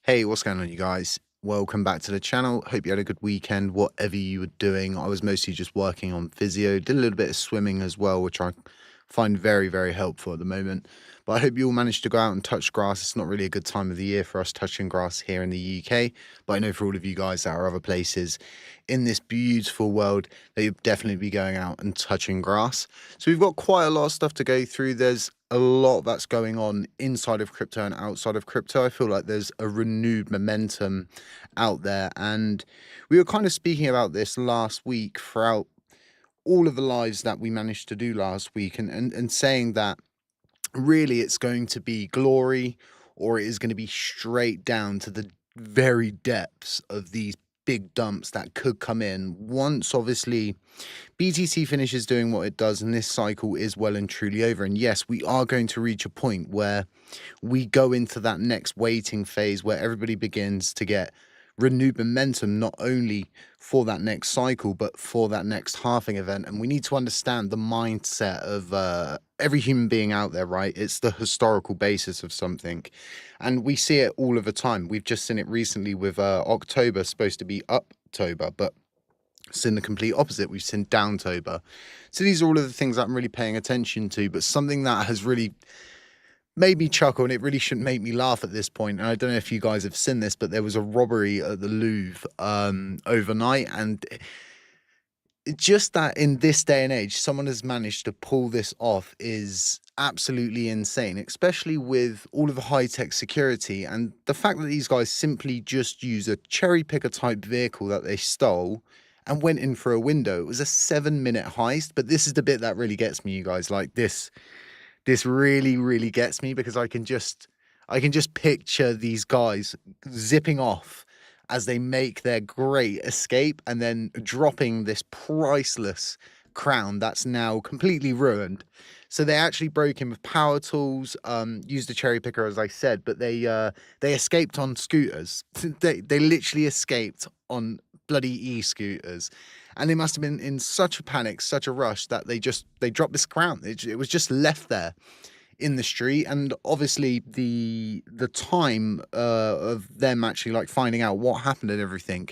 Hey, what's going on, you guys? Welcome back to the channel. Hope you had a good weekend, whatever you were doing. I was mostly just working on physio, did a little bit of swimming as well, which I find very, very helpful at the moment. But I hope you all managed to go out and touch grass. It's not really a good time of the year for us touching grass here in the UK, but I know for all of you guys that are other places in this beautiful world that you'll definitely be going out and touching grass. So we've got quite a lot of stuff to go through. There's a lot that's going on inside of crypto and outside of crypto. I feel like there's a renewed momentum out there, and we were kind of speaking about this last week throughout all of the lives that we managed to do last week, and saying that really it's going to be glory, or it is going to be straight down to the very depths of these big dumps that could come in once obviously BTC finishes doing what it does and this cycle is well and truly over. And yes, we are going to reach a point where we go into that next waiting phase where everybody begins to get renewed momentum, not only for that next cycle, but for that next halving event. And we need to understand the mindset of every human being out there, right? It's the historical basis of something. And we see it all of the time. We've just seen it recently with October, supposed to be Uptober, but seen the complete opposite. We've seen Downtober. So these are all of the things that I'm really paying attention to, but something that has really made me chuckle, and it really shouldn't make me laugh at this point. And I don't know if you guys have seen this, but there was a robbery at the Louvre overnight, and just that in this day and age, someone has managed to pull this off is absolutely insane, especially with all of the high-tech security and the fact that these guys simply just use a cherry picker type vehicle that they stole and went in for a window. It was a 7-minute heist, but this is the bit that really gets me, you guys. Like this really, really gets me, because I can just picture these guys zipping off as they make their great escape and then dropping this priceless crown that's now completely ruined. So they actually broke in with power tools, used a cherry picker, as I said, but they escaped on scooters. They literally escaped on bloody e-scooters. And they must have been in such a panic, such a rush, that they dropped this crown. It was just left there in the street. And obviously the time of them actually like finding out what happened and everything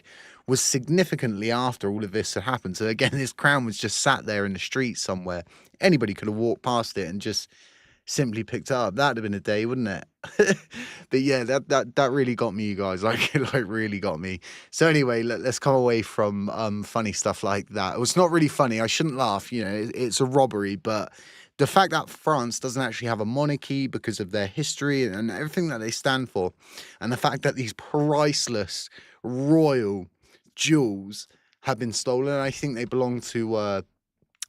was significantly after all of this had happened. So again, this crown was just sat there in the street somewhere. Anybody could have walked past it and just simply picked up. That'd have been a day, wouldn't it? But yeah, that really got me, you guys. Like really got me. So anyway, let's come away from funny stuff like that. It was not really funny. I shouldn't laugh. You know, it's a robbery, but the fact that France doesn't actually have a monarchy because of their history and everything that they stand for, and the fact that these priceless royal jewels have been stolen. I think they belong to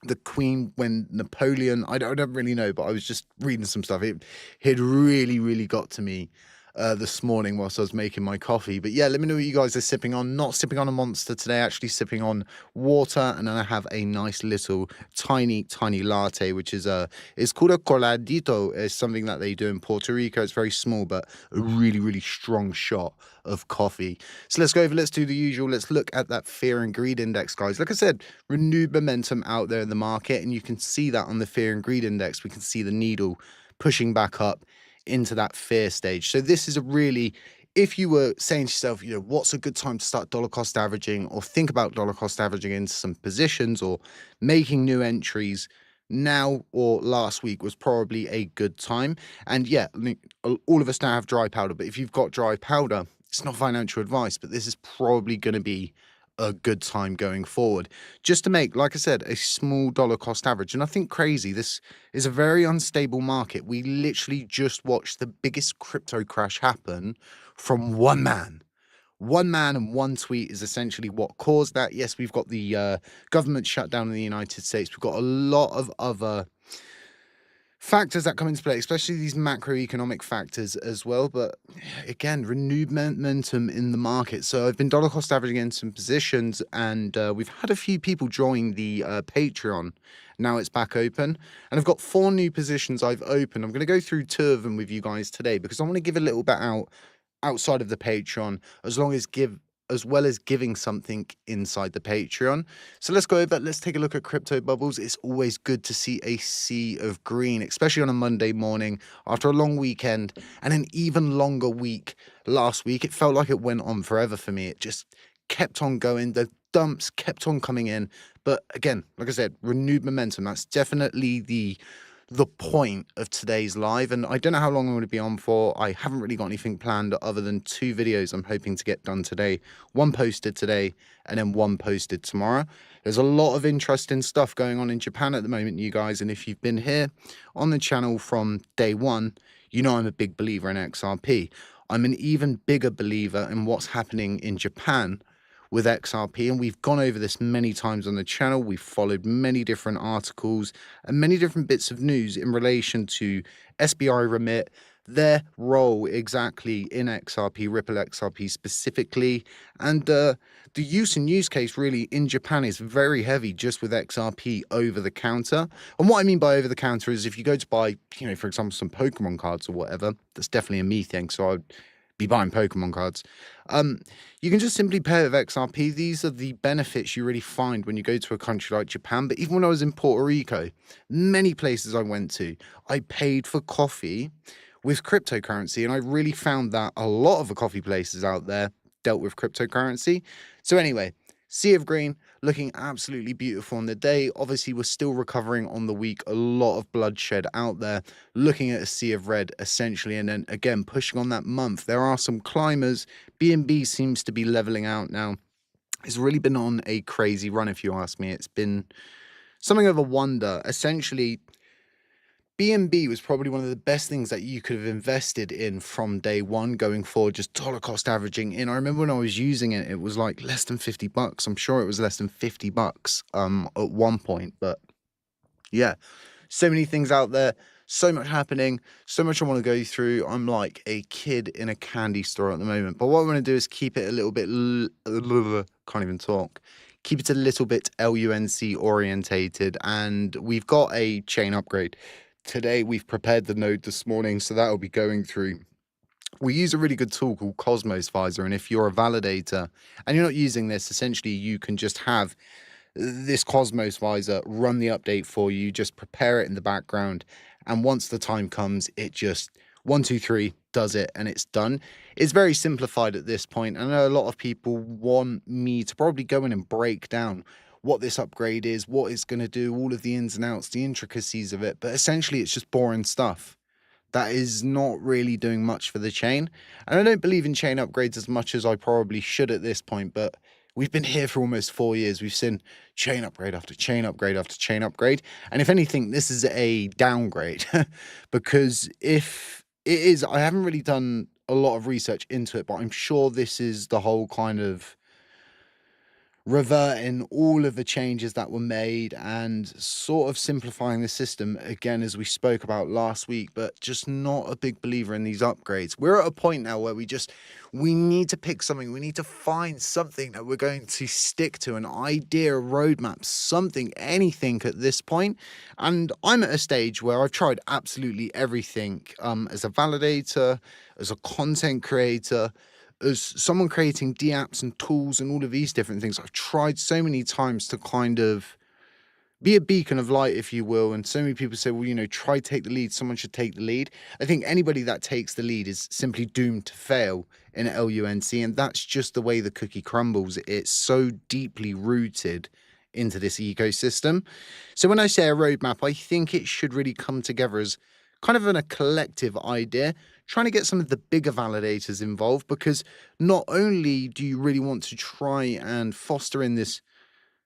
the Queen when Napoleon, I don't really know, but I was just reading some stuff. It had really, really got to me this morning whilst I was making my coffee. But yeah, let me know what you guys are sipping on. Not sipping on a monster today, actually sipping on water, and then I have a nice little tiny latte, which is it's called a coladito. It's something that they do in Puerto Rico. It's very small, but a really, really strong shot of coffee. So let's go over, let's do the usual. Let's look at that fear and greed index, guys. Like I said, renewed momentum out there in the market, and you can see that on the fear and greed index. We can see the needle pushing back up into that fear stage. So this is a really, if you were saying to yourself, you know, what's a good time to start dollar cost averaging, or think about dollar cost averaging into some positions or making new entries, now or last week was probably a good time. And yeah, all of us now have dry powder, but if you've got dry powder, it's not financial advice, but this is probably going to be a good time going forward, just to make, like I said, a small dollar cost average. And I think crazy, this is a very unstable market. We literally just watched the biggest crypto crash happen from one man and one tweet is essentially what caused that. Yes, we've got the government shutdown in the United States. We've got a lot of other factors that come into play, especially these macroeconomic factors as well. But again, renewed momentum in the market. So I've been dollar cost averaging in some positions, and we've had a few people join the Patreon. Now it's back open, and I've got 4 new positions I've opened. I'm going to go through 2 of them with you guys today, because I want to give a little bit outside of the Patreon, as long as give as well as giving something inside the Patreon. So let's go over, let's take a look at crypto bubbles. It's always good to see a sea of green, especially on a Monday morning after a long weekend and an even longer week last week. It felt like it went on forever for me. It just kept on going. The dumps kept on coming in. But again, like I said, renewed momentum. That's definitely the point of today's live. And I don't know how long I'm going to be on for. I haven't really got anything planned other than 2 videos I'm hoping to get done today. One posted today and then one posted tomorrow. There's a lot of interesting stuff going on in Japan at the moment, you guys. And if you've been here on the channel from day one, you know I'm a big believer in XRP. I'm an even bigger believer in what's happening in Japan with XRP, and we've gone over this many times on the channel. We've followed many different articles and many different bits of news in relation to SBI Remit, their role exactly in XRP, Ripple XRP specifically, and the use and use case really in Japan is very heavy just with XRP over the counter. And what I mean by over the counter is if you go to buy, for example, some Pokemon cards or whatever, that's definitely a me thing, so I'd be buying Pokemon cards. You can just simply pay with XRP. These are the benefits you really find when you go to a country like Japan. But even when I was in Puerto Rico, many places I went to, I paid for coffee with cryptocurrency. And I really found that a lot of the coffee places out there dealt with cryptocurrency. So anyway, sea of green, looking absolutely beautiful on the day. Obviously, we're still recovering on the week. A lot of bloodshed out there. Looking at a sea of red, essentially. And then, again, pushing on that month. There are some climbers. BNB seems to be leveling out now. It's really been on a crazy run, if you ask me. It's been something of a wonder. Essentially, BNB was probably one of the best things that you could have invested in from day one going forward, just dollar cost averaging in. I remember when I was using it, it was like less than $50. I'm sure it was less than $50 at one point. But yeah, so many things out there, so much happening, so much I want to go through. I'm like a kid in a candy store at the moment. But what I want to do is keep it a little bit, can't even talk. Keep it a little bit LUNC orientated. And we've got a chain upgrade. Today, we've prepared the node this morning, so that will be going through. We use a really good tool called Cosmos Visor, and if you're a validator and you're not using this, essentially you can just have this Cosmos Visor run the update for you, just prepare it in the background, and once the time comes, it just 1, 2, 3 does it, and it's done. It's very simplified at this point. I know a lot of people want me to probably go in and break down what this upgrade is, what it's going to do, all of the ins and outs, the intricacies of it. But essentially, it's just boring stuff that is not really doing much for the chain. And I don't believe in chain upgrades as much as I probably should at this point, but we've been here for almost 4 years. We've seen chain upgrade after chain upgrade after chain upgrade. And if anything, this is a downgrade because if it is, I haven't really done a lot of research into it, but I'm sure this is the whole kind of reverting all of the changes that were made and sort of simplifying the system again, as we spoke about last week, but just not a big believer in these upgrades. We're at a point now where we need to pick something. We need to find something that we're going to stick to, an idea, a roadmap, something, anything at this point. And I'm at a stage where I've tried absolutely everything as a validator, as a content creator, as someone creating dApps and tools and all of these different things. I've tried so many times to kind of be a beacon of light, if you will. And so many people say, well, try take the lead. Someone should take the lead. I think anybody that takes the lead is simply doomed to fail in LUNC. And that's just the way the cookie crumbles. It's so deeply rooted into this ecosystem. So when I say a roadmap, I think it should really come together as kind of a collective idea, trying to get some of the bigger validators involved, because not only do you really want to try and foster in this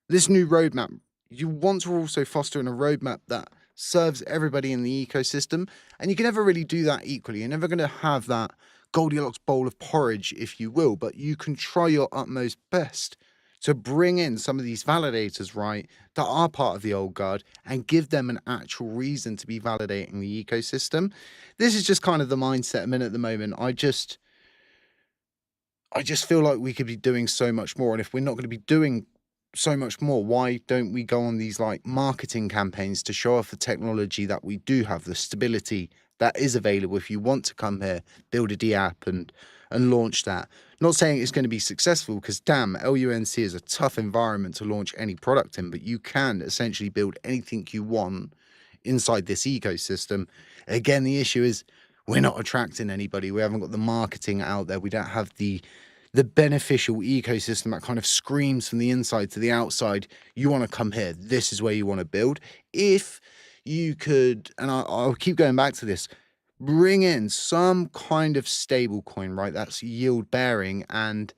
new roadmap, you want to also foster in a roadmap that serves everybody in the ecosystem, and you can never really do that equally. You're never going to have that Goldilocks bowl of porridge, if you will, but you can try your utmost best to bring in some of these validators, right, that are part of the old guard and give them an actual reason to be validating the ecosystem. This is just kind of the mindset I'm in at the moment. I just feel like we could be doing so much more. And if we're not going to be doing so much more, why don't we go on these like marketing campaigns to show off the technology that we do have, the stability that is available if you want to come here, build a dApp and and launch that. Not saying it's going to be successful, because damn, LUNC is a tough environment to launch any product in, but you can essentially build anything you want inside this ecosystem. Again, the issue is we're not attracting anybody. We haven't got the marketing out there. We don't have the beneficial ecosystem that kind of screams from the inside to the outside, you want to come here. This is where you want to build. If you could, and I'll keep going back to this, bring in some kind of stable coin, right? That's yield bearing. And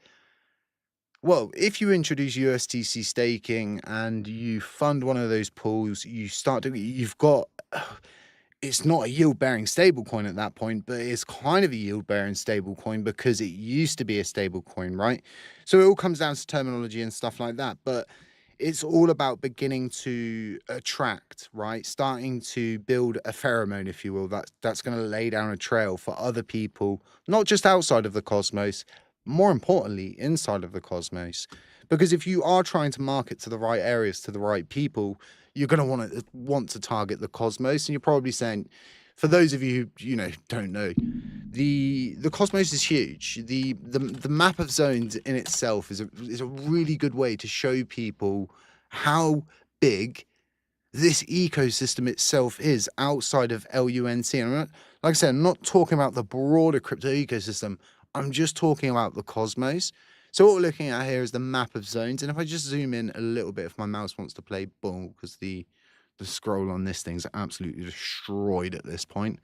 well, if you introduce USTC staking and you fund one of those pools, you start doing, you've got, it's not a yield bearing stable coin at that point, but it's kind of a yield bearing stable coin because it used to be a stable coin, right? So it all comes down to terminology and stuff like that. But it's all about beginning to attract, right? Starting to build a pheromone, if you will, that's going to lay down a trail for other people, not just outside of the cosmos, more importantly, inside of the cosmos. Because if you are trying to market to the right areas, to the right people, you're going to want to target the cosmos. And you're probably saying, for those of you who, don't know, the cosmos is huge. The map of zones in itself is a really good way to show people how big this ecosystem itself is outside of LUNC. And like I said, I'm not talking about the broader crypto ecosystem. I'm just talking about the cosmos. So what we're looking at here is the map of zones. And if I just zoom in a little bit, if my mouse wants to play ball, because the scroll on this thing's absolutely destroyed at this point.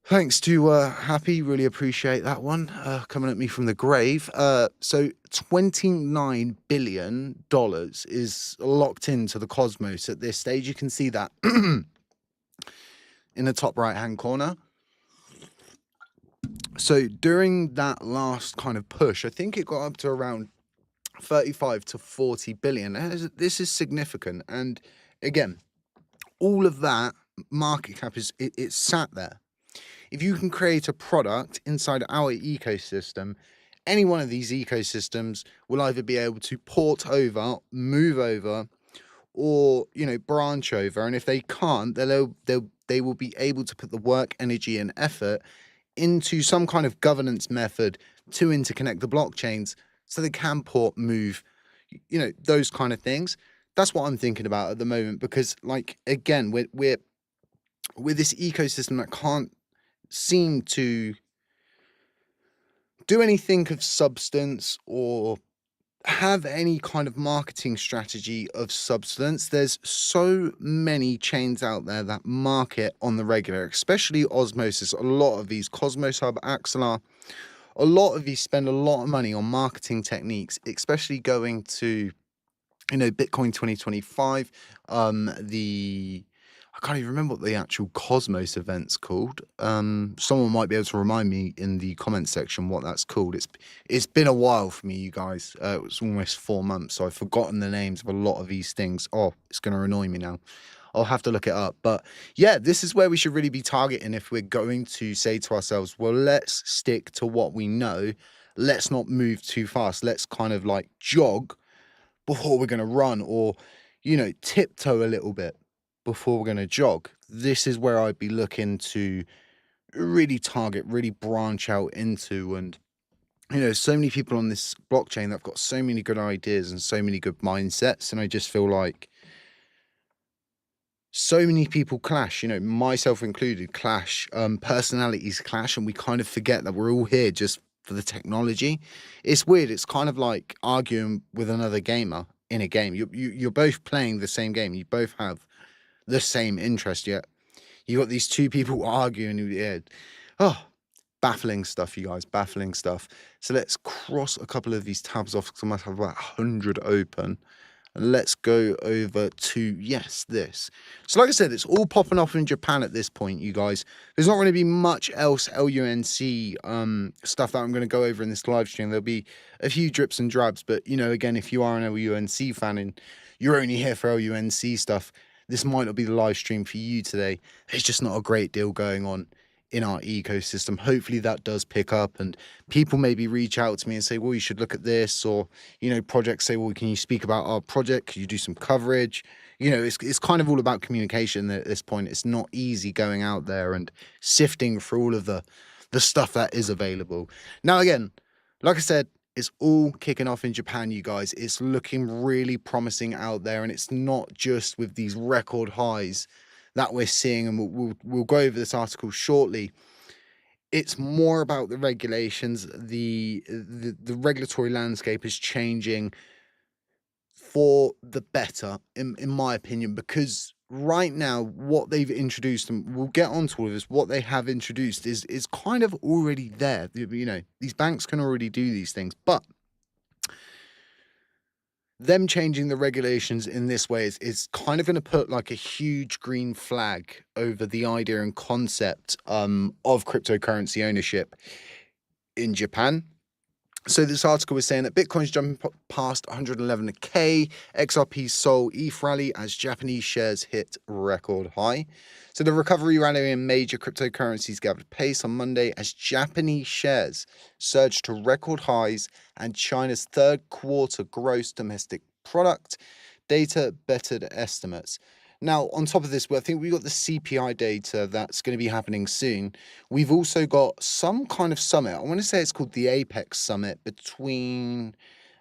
Thanks to Happy, really appreciate that one, coming at me from the grave. So $29 billion is locked into the cosmos at this stage. You can see that in the top right-hand corner. So during that last kind of push, I think it got up to around 35 to 40 billion. This is significant. And again, all of that market cap it's sat there. If you can create a product inside our ecosystem, any one of these ecosystems will either be able to port over, move over, or branch over. And if they can't, they will be able to put the work, energy, and effort into some kind of governance method to interconnect the blockchains so they can port, move, those kind of things. That's what I'm thinking about at the moment, because again, we're this ecosystem that can't seem to do anything of substance or have any kind of marketing strategy of substance. There's so many chains out there that market on the regular, especially Osmosis. A lot of these, Cosmos Hub, Axelar, a lot of these spend a lot of money on marketing techniques, especially going to, Bitcoin 2025, I can't even remember what the actual Cosmos event's called. Someone might be able to remind me in the comment section what that's called. It's been a while for me, you guys. It was almost 4 months, so I've forgotten the names of a lot of these things. Oh, it's going to annoy me now. I'll have to look it up. But yeah, this is where we should really be targeting if we're going to say to ourselves, well, let's stick to what we know. Let's not move too fast. Let's kind of jog before we're going to run, or, tiptoe a little bit before we're going to jog. This is where I'd be looking to really target, really branch out into. And, so many people on this blockchain that have got so many good ideas and so many good mindsets. And I just feel like so many people clash, myself included, clash, personalities clash, and we kind of forget that we're all here just for the technology. It's weird. It's kind of like arguing with another gamer in a game. You're both playing the same game. You both have the same interest, yet you got these two people arguing. Yeah. Oh, baffling stuff, you guys, baffling stuff. So let's cross a couple of these tabs off, because I must have about 100 open. And let's go over to, yes, this. So like I said, it's all popping off in Japan at this point, you guys. There's not going to be much else LUNC stuff that I'm going to go over in this live stream. There'll be a few drips and drabs, but, again, if you are an LUNC fan and you're only here for LUNC stuff, this might not be the live stream for you today. There's just not a great deal going on in our ecosystem. Hopefully that does pick up, and people maybe reach out to me and say, well, you should look at this, or, projects say, well, can you speak about our project? Can you do some coverage? It's kind of all about communication at this point. It's not easy going out there and sifting through all of the the stuff that is available. Now, again, like I said, it's all kicking off in Japan, you guys. It's looking really promising out there, and it's not just with these record highs that we're seeing, and we'll go over this article shortly. It's more about the regulations. The regulatory landscape is changing for the better, in my opinion, because right now what they've introduced, and we'll get onto all of this, what they have introduced is kind of already there. You know, these banks can already do these things, but them changing the regulations in this way is kind of going to put like a huge green flag over the idea and concept of cryptocurrency ownership in Japan. So this article was saying that Bitcoin's jumping past 111k, XRP's Sol ETH rally as Japanese shares hit record high. So the recovery rally in major cryptocurrencies gathered pace on Monday as Japanese shares surged to record highs, and China's third quarter gross domestic product data bettered estimates. Now, on top of this, I think we've got the CPI data that's going to be happening soon. We've also got some kind of summit. I want to say it's called the Apex Summit between,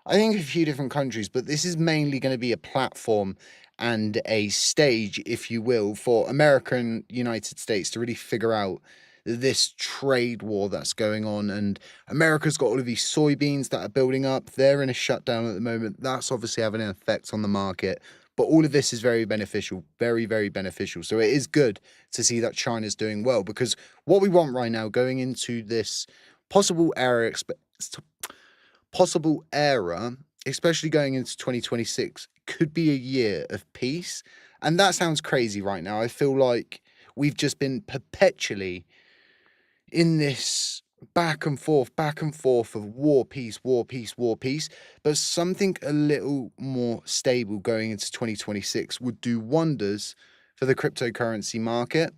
I think, a few different countries, but this is mainly going to be a platform and a stage, if you will, for America and United States to really figure out this trade war that's going on. And America's got all of these soybeans that are building up. They're in a shutdown at the moment. That's obviously having an effect on the market. But all of this is very beneficial, very, very beneficial. So it is good to see that China's doing well, because what we want right now going into this possible era, especially going into 2026, could be a year of peace. And that sounds crazy right now. I feel like we've just been perpetually in this back and forth of war, peace, war, peace, war, peace. But something a little more stable going into 2026 would do wonders for the cryptocurrency market.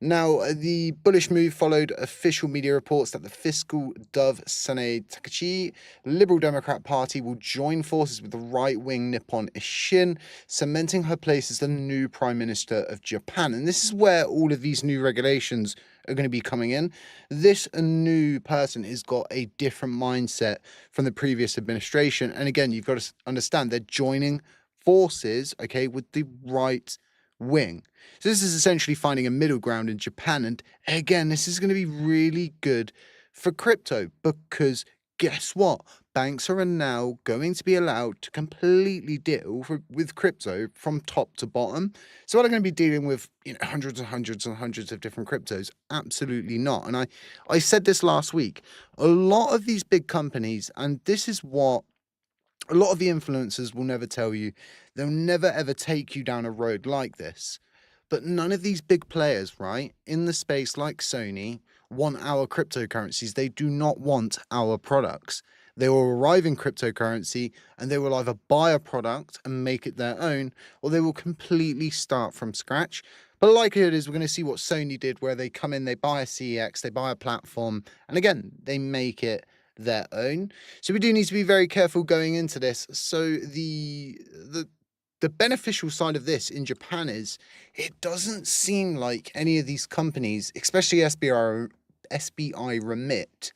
Now, the bullish move followed official media reports that the fiscal dove Sanae Takachi Liberal Democrat Party will join forces with the right-wing Nippon Ishin, cementing her place as the new Prime Minister of Japan. And this is where all of these new regulations are going to be coming in. This new person has got a different mindset from the previous administration. And again, you've got to understand they're joining forces, okay, with the right wing. So this is essentially finding a middle ground in Japan. And again, this is going to be really good for crypto, because guess what? Banks are now going to be allowed to completely deal with crypto from top to bottom. So are they going to be dealing with hundreds and hundreds and hundreds of different cryptos? Absolutely not. And I said this last week, a lot of these big companies, and this is what a lot of the influencers will never tell you, they'll never ever take you down a road like this. But none of these big players, right, in the space like Sony, want our cryptocurrencies. They do not want our products. They will arrive in cryptocurrency and they will either buy a product and make it their own, or they will completely start from scratch. But the likelihood is we're going to see what Sony did, where they come in, they buy a CEX, they buy a platform, and again, they make it their own. So we do need to be very careful going into this. So the beneficial side of this in Japan is it doesn't seem like any of these companies, especially SBI Remit,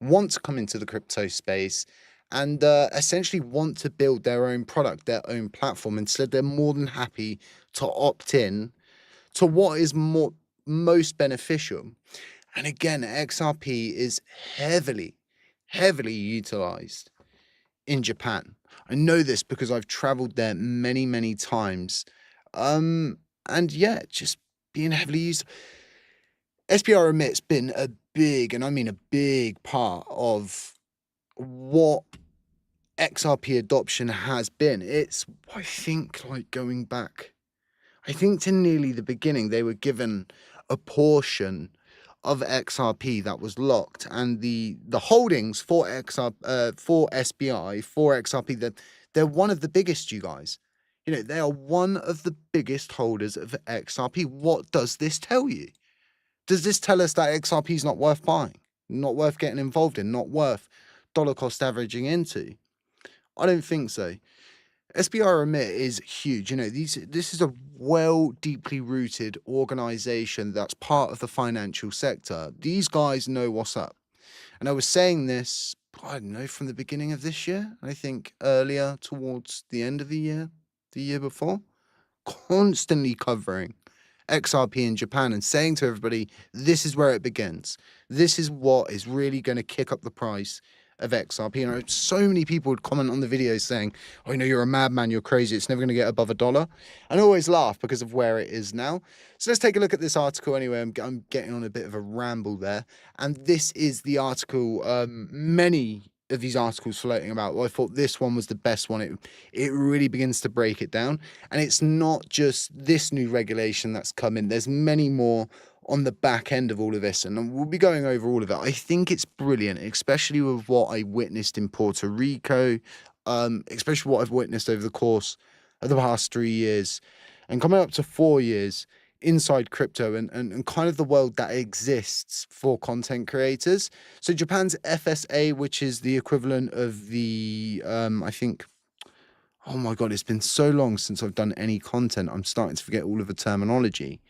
want to come into the crypto space and essentially want to build their own product, their own platform. Instead, they're more than happy to opt in to what is most beneficial. And again, XRP is heavily utilized in Japan. I know this because I've traveled there many, many times. And yeah, just being heavily used. SPR Remit's been a big, and I mean a big part of what XRP adoption has been. It's, I think, like going back, I think to nearly the beginning, they were given a portion of XRP that was locked, and the holdings for for SBI, for XRP, that they're one of the biggest, you guys. They are one of the biggest holders of XRP. What does this tell you? Does this tell us that XRP is not worth buying, not worth getting involved in, not worth dollar cost averaging into? I don't think so. SBI Remit is huge. This is a deeply rooted organization that's part of the financial sector. These guys know what's up. And I was saying this, I don't know, from the beginning of this year, I think earlier towards the end of the year before, constantly covering XRP in Japan and saying to everybody, this is where it begins. This is what is really going to kick up the price of XRP. And so many people would comment on the videos saying, oh, you're a madman, you're crazy, it's never going to get above $1. And I always laugh because of where it is now. So let's take a look at this article anyway. I'm getting on a bit of a ramble there. And this is the article. Many of these articles floating about. Well, I thought this one was the best one. It really begins to break it down. And it's not just this new regulation that's come in. There's many more on the back end of all of this, and we'll be going over all of it. I think it's brilliant, especially with what I witnessed in Puerto Rico, especially what I've witnessed over the course of the past 3 years and coming up to 4 years inside crypto and kind of the world that exists for content creators. So Japan's FSA, which is the equivalent of the, I think, oh my God, it's been so long since I've done any content. I'm starting to forget all of the terminology.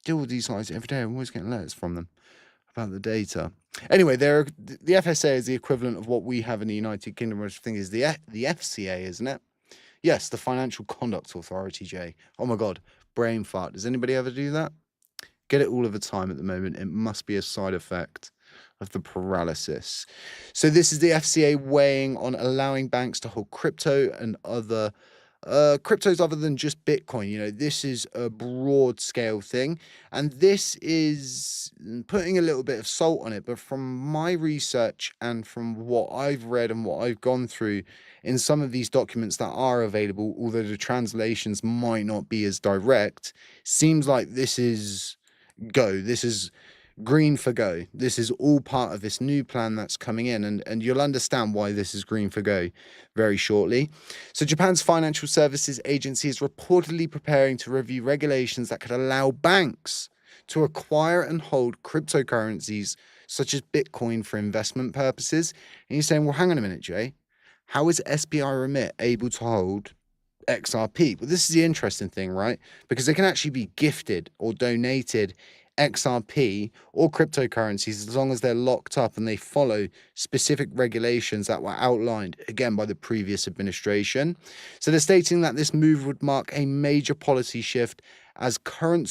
Deal with these guys every day. I'm always getting letters from them about the data. Anyway, the FSA is the equivalent of what we have in the United Kingdom, which I think is the FCA, isn't it? Yes, the Financial Conduct Authority, Jay. Oh my God, brain fart. Does anybody ever do that? Get it all of the time at the moment. It must be a side effect of the paralysis. So this is the FCA weighing on allowing banks to hold crypto and other cryptos other than just Bitcoin. This is a broad scale thing, and this is putting a little bit of salt on it. But from my research and from what I've read and what I've gone through in some of these documents that are available, although the translations might not be as direct, seems like this is go. This is green for go. This is all part of this new plan that's coming in, and you'll understand why this is green for go very shortly. So Japan's Financial Services Agency is reportedly preparing to review regulations that could allow banks to acquire and hold cryptocurrencies such as Bitcoin for investment purposes. And you're saying, well, hang on a minute, Jay. How is SBI Remit able to hold XRP? Well, this is the interesting thing, right? Because they can actually be gifted or donated XRP or cryptocurrencies as long as they're locked up and they follow specific regulations that were outlined again by the previous administration. So they're stating that this move would mark a major policy shift as current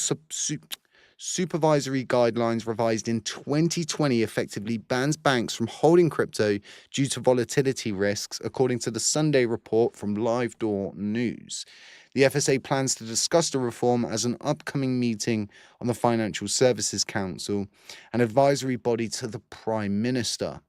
supervisory guidelines revised in 2020 effectively bans banks from holding crypto due to volatility risks, according to the Sunday report from Live Door News. The FSA plans to discuss the reform as an upcoming meeting on the Financial Services Council, an advisory body to the Prime Minister.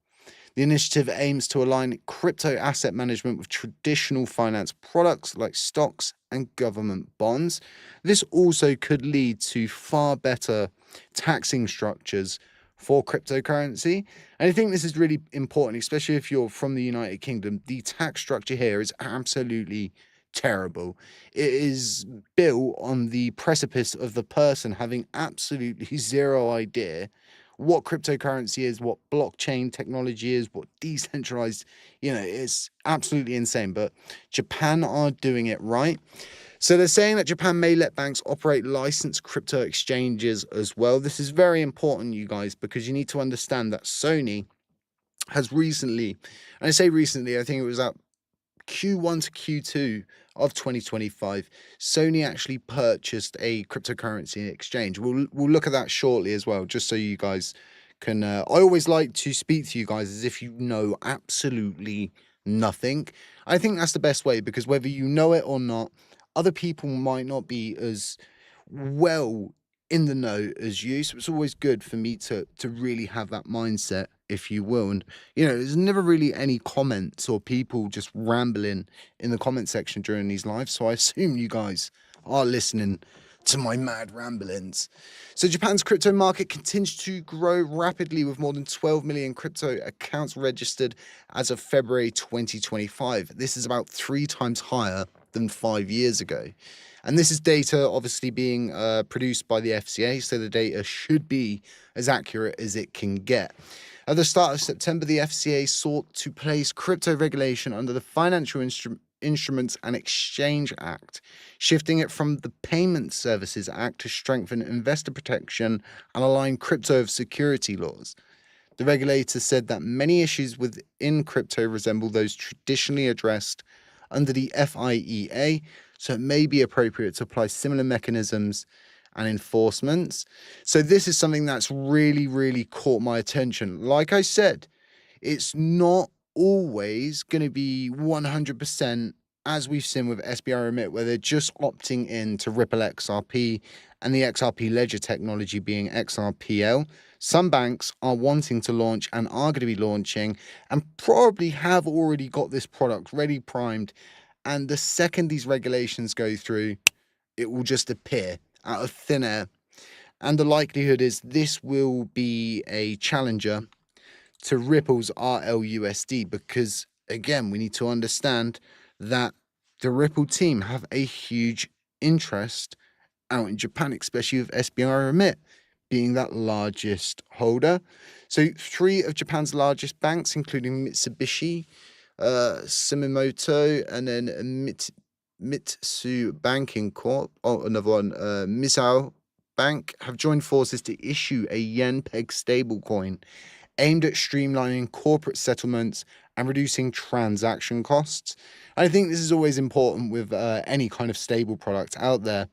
The initiative aims to align crypto asset management with traditional finance products like stocks and government bonds. This also could lead to far better taxing structures for cryptocurrency. And I think this is really important, especially if you're from the United Kingdom. The tax structure here is absolutely terrible. It is built on the precipice of the person having absolutely zero idea what cryptocurrency is, what blockchain technology is, what decentralized, it's absolutely insane. But Japan are doing it right. So they're saying that Japan may let banks operate licensed crypto exchanges as well. This is very important, you guys, because you need to understand that Sony has recently, and I say recently, I think it was at Q1 to Q2 of 2025, Sony actually purchased a cryptocurrency exchange. We'll look at that shortly as well, just so you guys can. I always like to speak to you guys as if you know absolutely nothing. I think that's the best way, because whether you know it or not, other people might not be as well in the know as you. So it's always good for me to really have that mindset, if you will. And there's never really any comments or people just rambling in the comment section during these lives, so I assume you guys are listening to my mad ramblings. So Japan's crypto market continues to grow rapidly, with more than 12 million crypto accounts registered as of February 2025. This is about 3 times higher than 5 years ago. And this is data obviously being produced by the FCA, so the data should be as accurate as it can get. At the start of September, the FCA sought to place crypto regulation under the Financial Instruments and Exchange Act, shifting it from the Payment Services Act to strengthen investor protection and align crypto with security laws. The regulator said that many issues within crypto resemble those traditionally addressed under the FIEA, so it may be appropriate to apply similar mechanisms and enforcements. So, this is something that's really, really caught my attention. Like I said, it's not always going to be 100% as we've seen with SBI Remit, where they're just opting in to Ripple XRP and the XRP ledger technology being XRPL. Some banks are wanting to launch and are going to be launching and probably have already got this product ready, primed. And the second these regulations go through, it will just appear out of thin air. And the likelihood is this will be a challenger to Ripple's RLUSD because, again, we need to understand that the Ripple team have a huge interest out in Japan, especially with SBI Remit being that largest holder. So 3 of Japan's largest banks, including Mitsubishi, Sumitomo, and then Mitsu Banking Corp, another one, Misao Bank, have joined forces to issue a yen-peg stablecoin aimed at streamlining corporate settlements and reducing transaction costs. I think this is always important with any kind of stable product out there.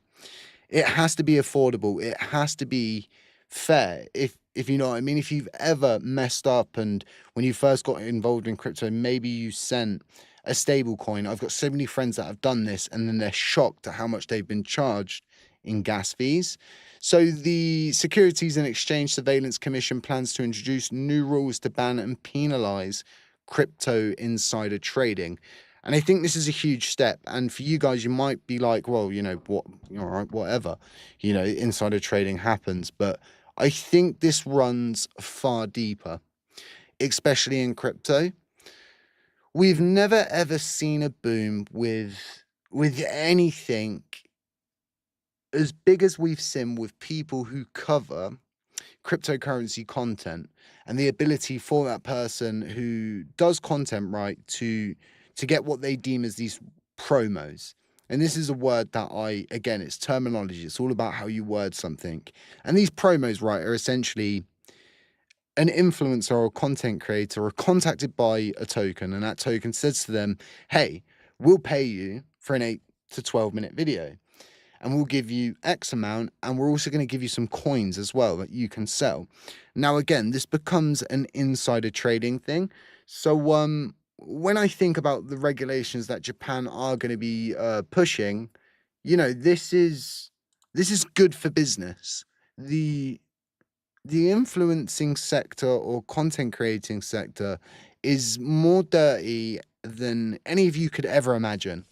It has to be affordable. It has to be fair. If you know what I mean, if you've ever messed up and when you first got involved in crypto, maybe you sent a stable coin. I've got so many friends that have done this and then they're shocked at how much they've been charged in gas fees. So the Securities and Exchange Surveillance Commission plans to introduce new rules to ban and penalize crypto insider trading. And I think this is a huge step. And for you guys, you might be like, well, you know, what, all right, whatever, you know, insider trading happens. But I think this runs far deeper, especially in crypto. We've never ever seen a boom with anything as big as we've seen with people who cover cryptocurrency content and the ability for that person who does content right to get what they deem as these promos. And this is a word that again, it's terminology. It's all about how you word something. And these promos, right, are essentially an influencer or content creator are contacted by a token, and that token says to them, hey, we'll pay you for an 8 to 12-minute video. And we'll give you X amount, and we're also going to give you some coins as well that you can sell. Now, again, this becomes an insider trading thing. So when I think about the regulations that Japan are going to be pushing, you know, this is good for business. The influencing sector or content creating sector is more dirty than any of you could ever imagine.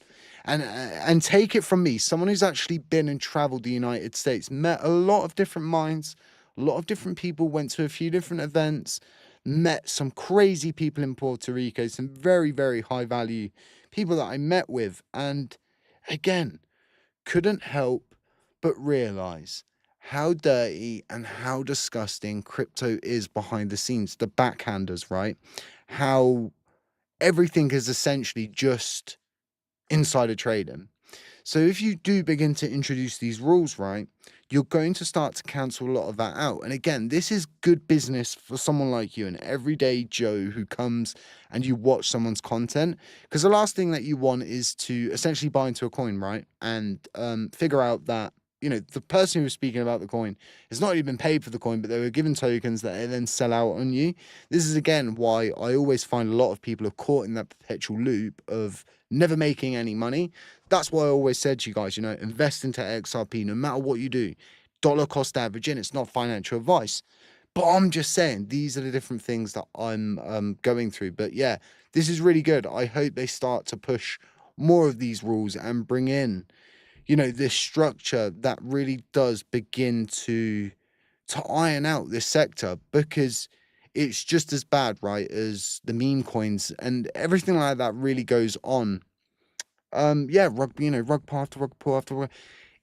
And take it from me, someone who's actually been and traveled the United States, met a lot of different minds, a lot of different people, went to a few different events, met some crazy people in Puerto Rico, some very, very high value people that I met with. And again, couldn't help but realize how dirty and how disgusting crypto is behind the scenes. The backhanders, right? How everything is essentially just insider trading. So if you do begin to introduce these rules, right, you're going to start to cancel a lot of that out. And again, this is good business for someone like you, an everyday Joe who comes and you watch someone's content. Because the last thing that you want is to essentially buy into a coin, right? And figure out that, you know, the person who was speaking about the coin has not even paid for the coin, but they were given tokens that they then sell out on you. This is, again, why I always find a lot of people are caught in that perpetual loop of never making any money. That's why I always said to you guys, you know, invest into XRP no matter what you do. Dollar cost averaging, it's not financial advice. But I'm just saying, these are the different things that I'm going through. But yeah, this is really good. I hope they start to push more of these rules and bring in, you know, this structure that really does begin to iron out this sector, because it's just as bad, right, as the meme coins and everything like that really goes on. Yeah, rugby, you know, rug pull after rug pull after rug.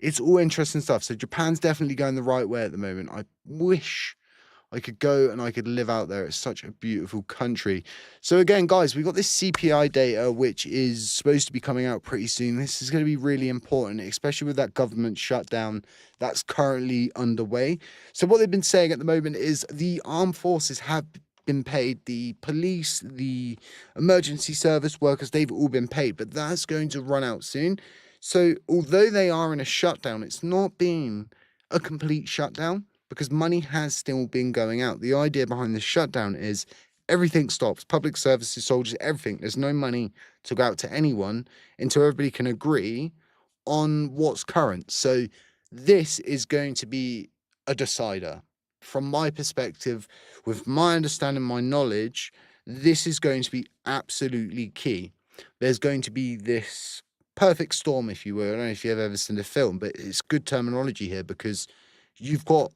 It's all interesting stuff. So Japan's definitely going the right way at the moment. I wish I could go and I could live out there. It's such a beautiful country. So again, guys, we got this CPI data, which is supposed to be coming out pretty soon. This is going to be really important, especially with that government shutdown that's currently underway. So what they've been saying at the moment is the armed forces have been paid, the police, the emergency service workers, they've all been paid, but that's going to run out soon. So although they are in a shutdown, it's not been a complete shutdown because money has still been going out. The idea behind the shutdown is everything stops, public services, soldiers, everything. There's no money to go out to anyone until everybody can agree on what's current. So this is going to be a decider. From my perspective, with my understanding, my knowledge, this is going to be absolutely key. There's going to be this perfect storm, if you will. I don't know if you've ever seen the film, but it's good terminology here because you've got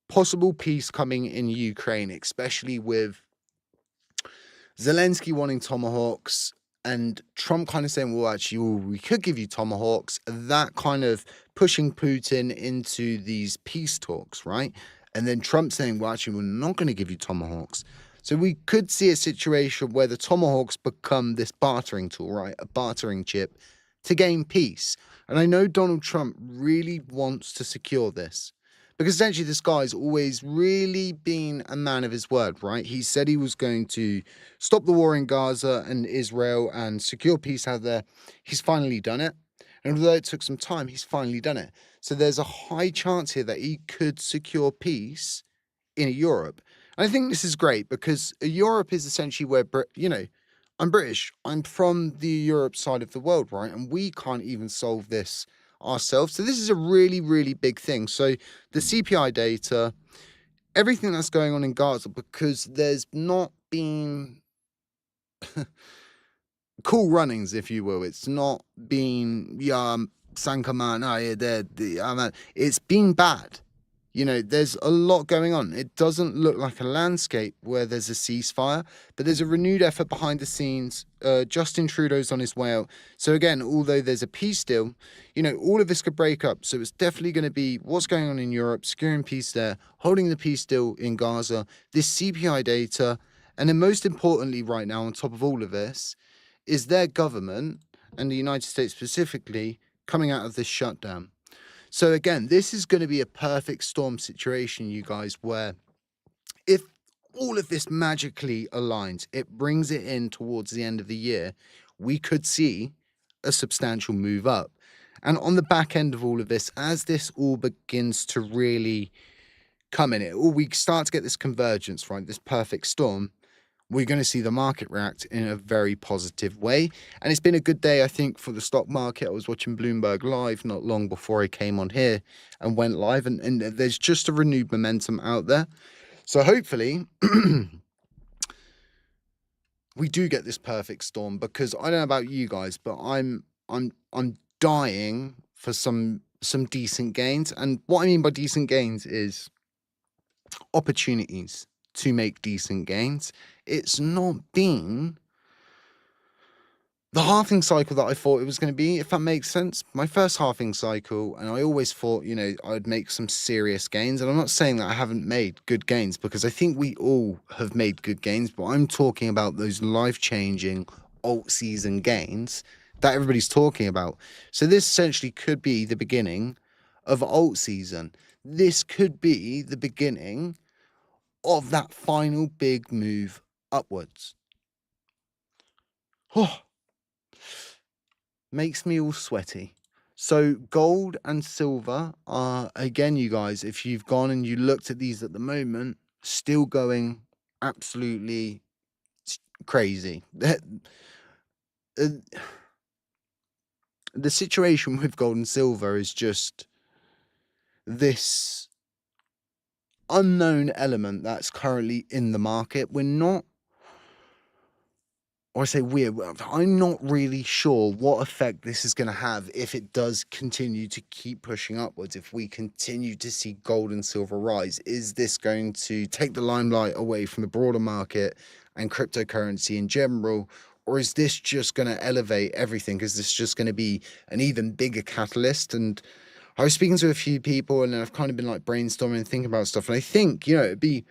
possible peace coming in Ukraine, especially with Zelensky wanting tomahawks and Trump kind of saying, well, actually, we could give you tomahawks, that kind of pushing Putin into these peace talks, right? And then Trump saying, well, actually, we're not going to give you tomahawks. So we could see a situation where the tomahawks become this bartering tool, right? A bartering chip to gain peace. And I know Donald Trump really wants to secure this. Because essentially this guy's always really been a man of his word, right? He said he was going to stop the war in Gaza and Israel and secure peace out there. He's finally done it. And although it took some time, he's finally done it. So there's a high chance here that he could secure peace in Europe. And I think this is great because Europe is essentially where, I'm British. I'm from the Europe side of the world, right? And we can't even solve this ourselves. So this is a really, really big thing. So the CPI data, everything that's going on in Gaza, because there's not been cool runnings, if you will. It's not been, Sankaman, it's been bad. There's a lot going on. It doesn't look like a landscape where there's a ceasefire, but there's a renewed effort behind the scenes. Justin Trudeau's on his way out. So again, although there's a peace deal, all of this could break up. So it's definitely going to be what's going on in Europe, securing peace there, holding the peace deal in Gaza, this CPI data, and then most importantly right now, on top of all of this, is their government, and the United States specifically, coming out of this shutdown. So again, this is going to be a perfect storm situation, you guys, where if all of this magically aligns, it brings it in towards the end of the year, we could see a substantial move up. And on the back end of all of this, as this all begins to really come in, we start to get this convergence, right? This perfect storm. We're going to see the market react in a very positive way. And it's been a good day, I think, for the stock market. I was watching Bloomberg Live not long before I came on here and went live. And there's just a renewed momentum out there. So hopefully we do get this perfect storm, because I don't know about you guys, but I'm dying for some decent gains. And what I mean by decent gains is opportunities to make decent gains. It's not been the halving cycle that I thought it was going to be, if that makes sense. My first halving cycle, and I always thought, I'd make some serious gains. And I'm not saying that I haven't made good gains, because I think we all have made good gains, but I'm talking about those life-changing alt season gains that everybody's talking about. So this essentially could be the beginning of alt season. This could be the beginning of that final big move upwards. Oh, makes me all sweaty. So gold and silver are, again, you guys, if you've gone and you looked at these at the moment, still going absolutely crazy. The situation with gold and silver is just this unknown element that's currently in the market. I'm not really sure what effect this is going to have if it does continue to keep pushing upwards. If we continue to see gold and silver rise, is this going to take the limelight away from the broader market and cryptocurrency in general? Or is this just going to elevate everything? Is this just going to be an even bigger catalyst? And I was speaking to a few people, and then I've kind of been like brainstorming and thinking about stuff. And I think, it'd be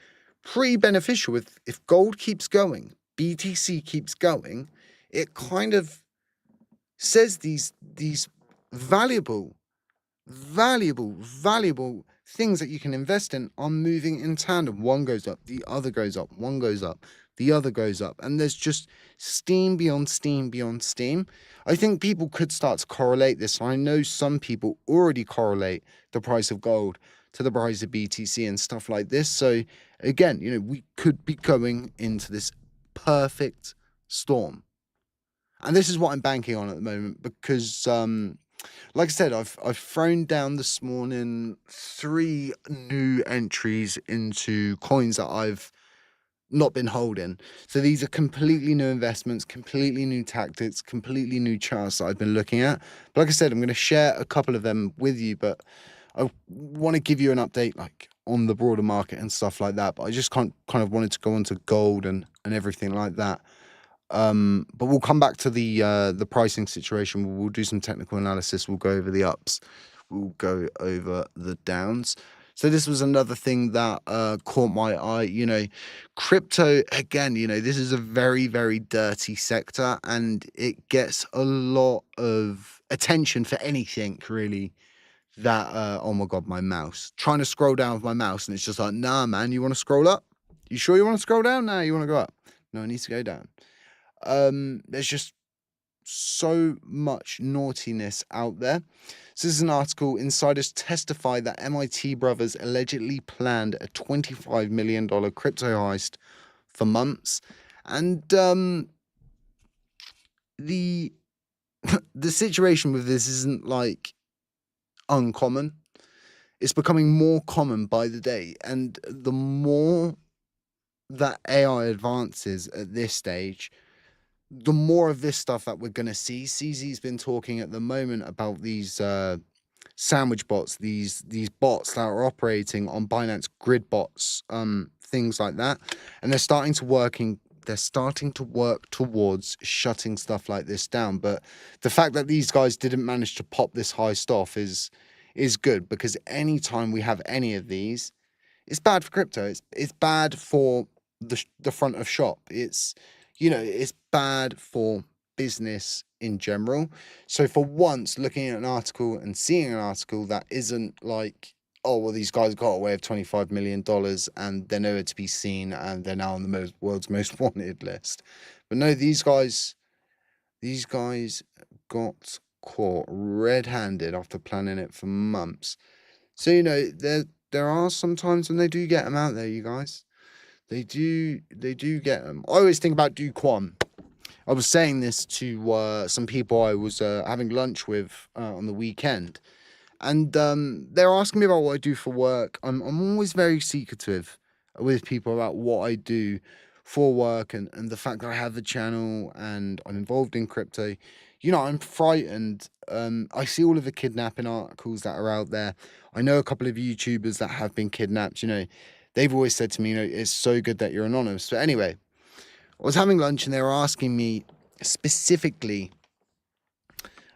pretty beneficial if gold keeps going, BTC keeps going. It kind of says these valuable, valuable things that you can invest in are moving in tandem. One goes up, the other goes up, one goes up, the other goes up. And there's just steam beyond steam beyond steam. I think people could start to correlate this. I know some people already correlate the price of gold to the price of BTC and stuff like this. So again, we could be going into this perfect storm. And this is what I'm banking on at the moment because like I said, I've thrown down this morning 3 new entries into coins that I've not been holding. So these are completely new investments, completely new tactics, completely new charts that I've been looking at. But like I said, I'm going to share a couple of them with you, but I want to give you an update like on the broader market and stuff like that. But I just kind of wanted to go into gold and everything like that. But we'll come back to the pricing situation. We'll do some technical analysis. We'll go over the ups. We'll go over the downs. So this was another thing that caught my eye. Crypto, again, this is a very, very dirty sector, and it gets a lot of attention for anything, really. That, oh my God, my mouse. Trying to scroll down with my mouse, and it's just like, nah, man, you want to scroll up? You sure you want to scroll down? Nah, you want to go up? No, it needs to go down. There's just so much naughtiness out there. So this is an article. Insiders testify that MIT brothers allegedly planned a $25 million crypto heist for months. And the the situation with this isn't like uncommon. It's becoming more common by the day. And the more that AI advances at this stage, the more of this stuff that we're going to see. CZ's been talking at the moment about these sandwich bots, these bots that are operating on Binance grid bots, things like that. And they're starting to work towards shutting stuff like this down. But the fact that these guys didn't manage to pop this heist off is good, because anytime we have any of these, it's bad for crypto. It's bad for the front of shop. It's bad for business in general. So for once, looking at an article and seeing an article that isn't like, oh well, these guys got away with $25 million and they're nowhere to be seen and they're now on the world's most wanted list. But no, these guys got caught red-handed after planning it for months. So there are some times when they do get them out there, you guys. They do get them. I always think about Do Kwon. I was saying this to some people I was having lunch with on the weekend, and they're asking me about what I do for work. I'm always very secretive with people about what I do for work and the fact that I have the channel and I'm involved in crypto. I'm frightened. I see all of the kidnapping articles that are out there. I know a couple of YouTubers that have been kidnapped. They've always said to me, it's so good that you're anonymous. But anyway, I was having lunch and they were asking me specifically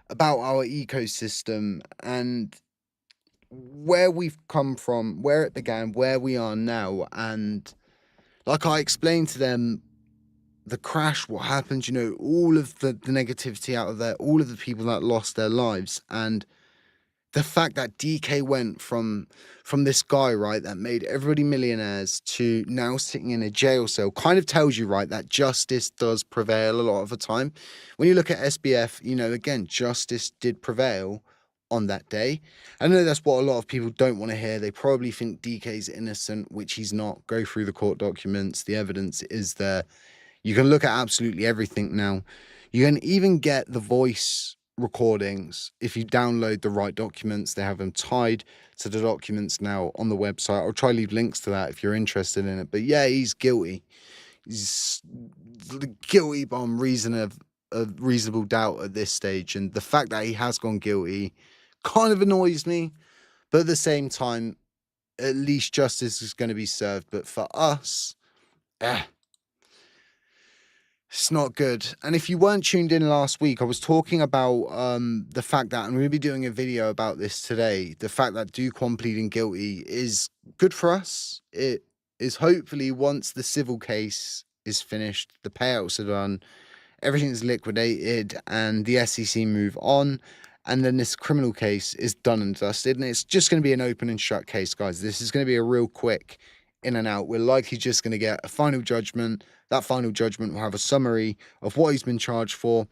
about our ecosystem and where we've come from, where it began, where we are now. And like I explained to them, the crash, what happened, all of the negativity out of there, all of the people that lost their lives. And the fact that DK went from this guy, right, that made everybody millionaires to now sitting in a jail cell kind of tells you, right, that justice does prevail a lot of the time. When you look at SBF, again, justice did prevail on that day. I know that's what a lot of people don't want to hear. They probably think DK's innocent, which he's not. Go through the court documents. The evidence is there. You can look at absolutely everything now. You can even get the voice recordings if you download the right documents. They have them tied to the documents now on the website. I'll try to leave links to that if you're interested in it. But yeah, he's guilty. He's guilty on reason of reasonable doubt at this stage. And the fact that he has gone guilty kind of annoys me. But at the same time, at least justice is going to be served. But for us, It's not good. And if you weren't tuned in last week, I was talking about the fact that, and I'm going to be doing a video about this today, the fact that Do Kwon pleading guilty is good for us. It is hopefully, once the civil case is finished, the payouts are done, everything's liquidated, and the SEC move on, and then this criminal case is done and dusted, and it's just going to be an open and shut case, guys. This is going to be a real quick in and out. We're likely just going to get a final judgment. That final judgment will have a summary of what he's been charged for,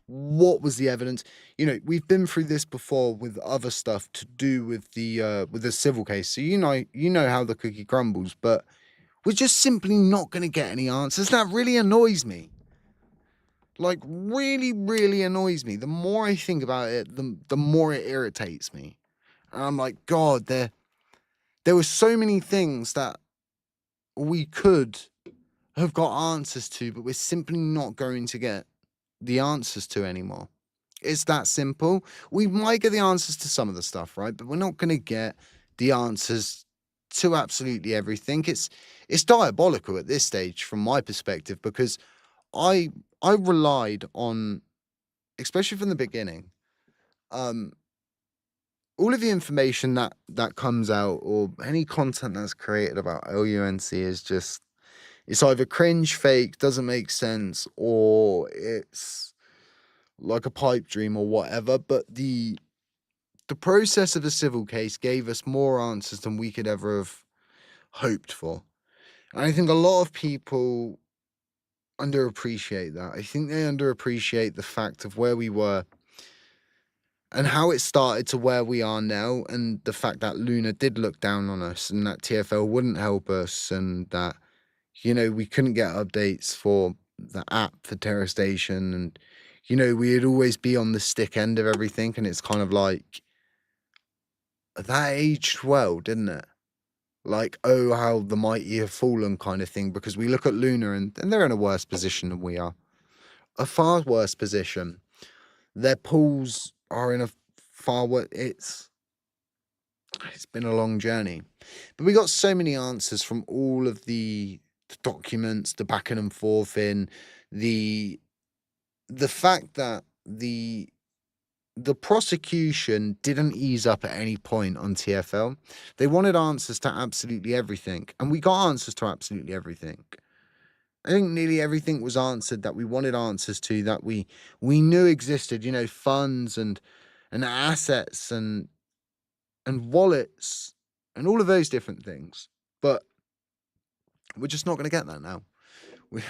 what was the evidence. You know, we've been through this before with other stuff to do with the civil case, so you know how the cookie crumbles, but we're just simply not going to get any answers. That really annoys me. Like, really, really annoys me. The more I think about it, the more it irritates me. And I'm like, God, there were so many things that we could have got answers to, but we're simply not going to get the answers to anymore. It's that simple. We might get the answers to some of the stuff, right? But we're not going to get the answers to absolutely everything. It's diabolical at this stage from my perspective, because I relied on, especially from the beginning, all of the information that comes out, or any content that's created about LUNC, is just, it's either cringe, fake, doesn't make sense, or it's like a pipe dream or whatever. But the process of a civil case gave us more answers than we could ever have hoped for. And I think a lot of people underappreciate that. I think they underappreciate the fact of where we were and how it started to where we are now, and the fact that Luna did look down on us, and that TFL wouldn't help us, and that, you know, we couldn't get updates for the app for Terra Station, and, you know, we'd always be on the stick end of everything. And it's kind of like, that aged well, didn't it? Like, oh, how the mighty have fallen kind of thing, because we look at Luna and they're in a worse position than we are. A far worse position. Their pools are in a far worse. It's been a long journey, but we got so many answers from all of the documents, the back and forth in the fact that the prosecution didn't ease up at any point on TFL. They wanted answers to absolutely everything, and we got answers to absolutely everything. I think nearly everything was answered that we wanted answers to, that we knew existed, you know, funds and assets and wallets and all of those different things. But we're just not going to get that now.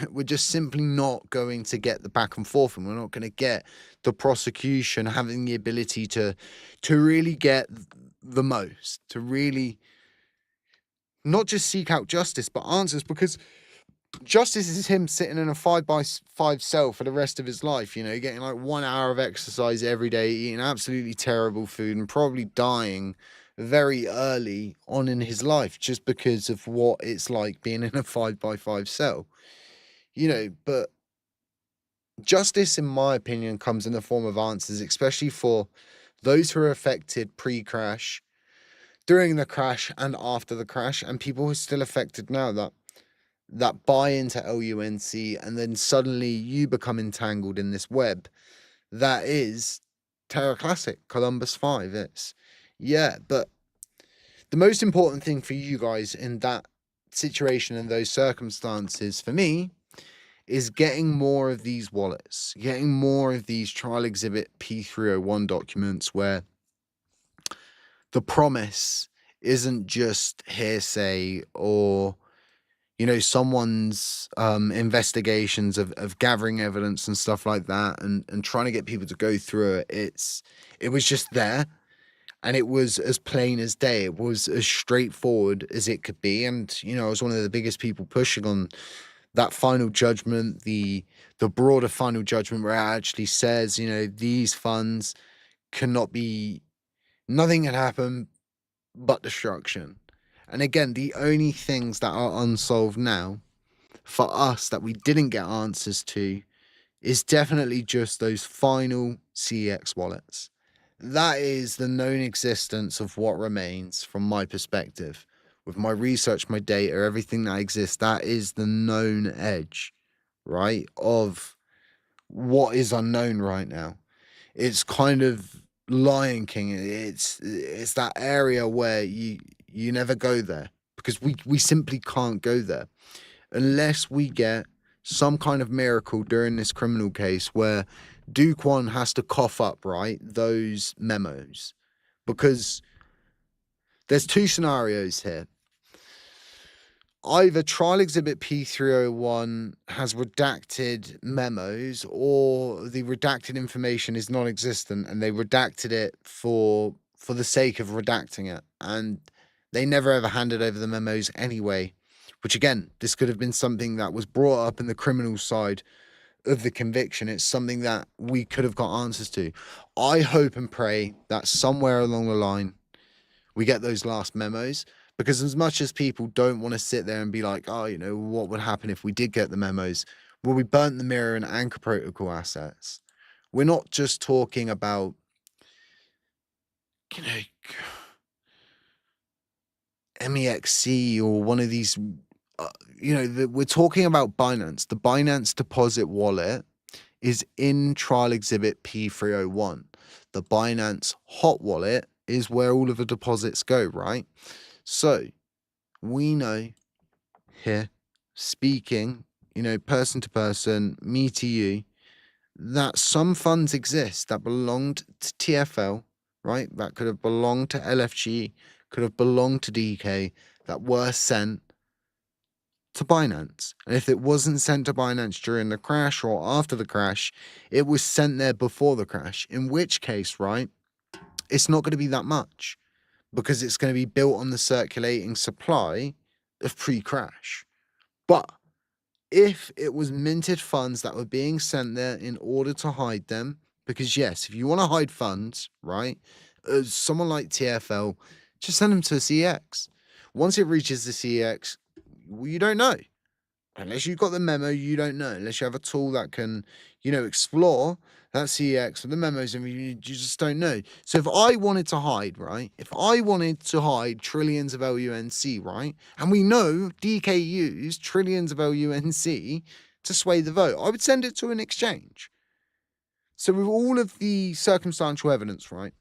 We're just simply not going to get the back and forth, and we're not going to get the prosecution having the ability to really get the most, to really not just seek out justice, but answers, because justice is him sitting in a 5x5 cell for the rest of his life, you know, getting like 1 hour of exercise every day, eating absolutely terrible food, and probably dying very early on in his life just because of what it's like being in a 5x5 cell, you know. But justice, in my opinion, comes in the form of answers, especially for those who are affected pre-crash, during the crash, and after the crash, and people who are still affected now, that buy into LUNC, and then suddenly you become entangled in this web that is Terra Classic, Columbus 5. It's, yeah, but the most important thing for you guys in that situation and those circumstances, for me, is getting more of these wallets, getting more of these trial exhibit P301 documents, where the promise isn't just hearsay or, you know, someone's investigations of gathering evidence and stuff like that, and trying to get people to go through it. It was just there, and it was as plain as day. It was as straightforward as it could be. And, you know, I was one of the biggest people pushing on that final judgment, the broader final judgment, where it actually says, you know, these funds cannot be, nothing can happen but destruction. And again, the only things that are unsolved now for us that we didn't get answers to is definitely just those final CEX wallets. That is the known existence of what remains from my perspective. With my research, my data, everything that exists, that is the known edge right, of what is unknown right now. It's kind of Lion King. It's that area where you never go there because we simply can't go there unless we get some kind of miracle during this criminal case where Duke One has to cough up, right, those memos. Because there's two scenarios here. Either trial exhibit P301 has redacted memos, or the redacted information is non-existent and they redacted it for the sake of redacting it, and they never ever handed over the memos anyway, which again, this could have been something that was brought up in the criminal side of the conviction. It's something that we could have got answers to. I hope and pray that somewhere along the line we get those last memos, because as much as people don't want to sit there and be like, oh, what would happen if we did get the memos? Well, we burnt the mirror and anchor protocol assets. We're not just talking about, MEXC or one of these, we're talking about Binance. The Binance deposit wallet is in trial exhibit P301. The Binance hot wallet is where all of the deposits go, right? So we know here, speaking, person to person, me to you, that some funds exist that belonged to TFL, right? That could have belonged to LFG, could have belonged to DK, that were sent to Binance. And if it wasn't sent to Binance during the crash or after the crash, it was sent there before the crash, in which case, right, it's not going to be that much because it's going to be built on the circulating supply of pre-crash. But if it was minted funds that were being sent there in order to hide them, because yes, if you want to hide funds, right, someone like TFL, just send them to a CEX. Once it reaches the CEX, well, you don't know. Unless you've got the memo, you don't know. Unless you have a tool that can, explore that CEX with the memos, and you just don't know. So if I wanted to hide, right? If I wanted to hide trillions of LUNC, right? And we know DK used trillions of LUNC to sway the vote, I would send it to an exchange. So with all of the circumstantial evidence, right,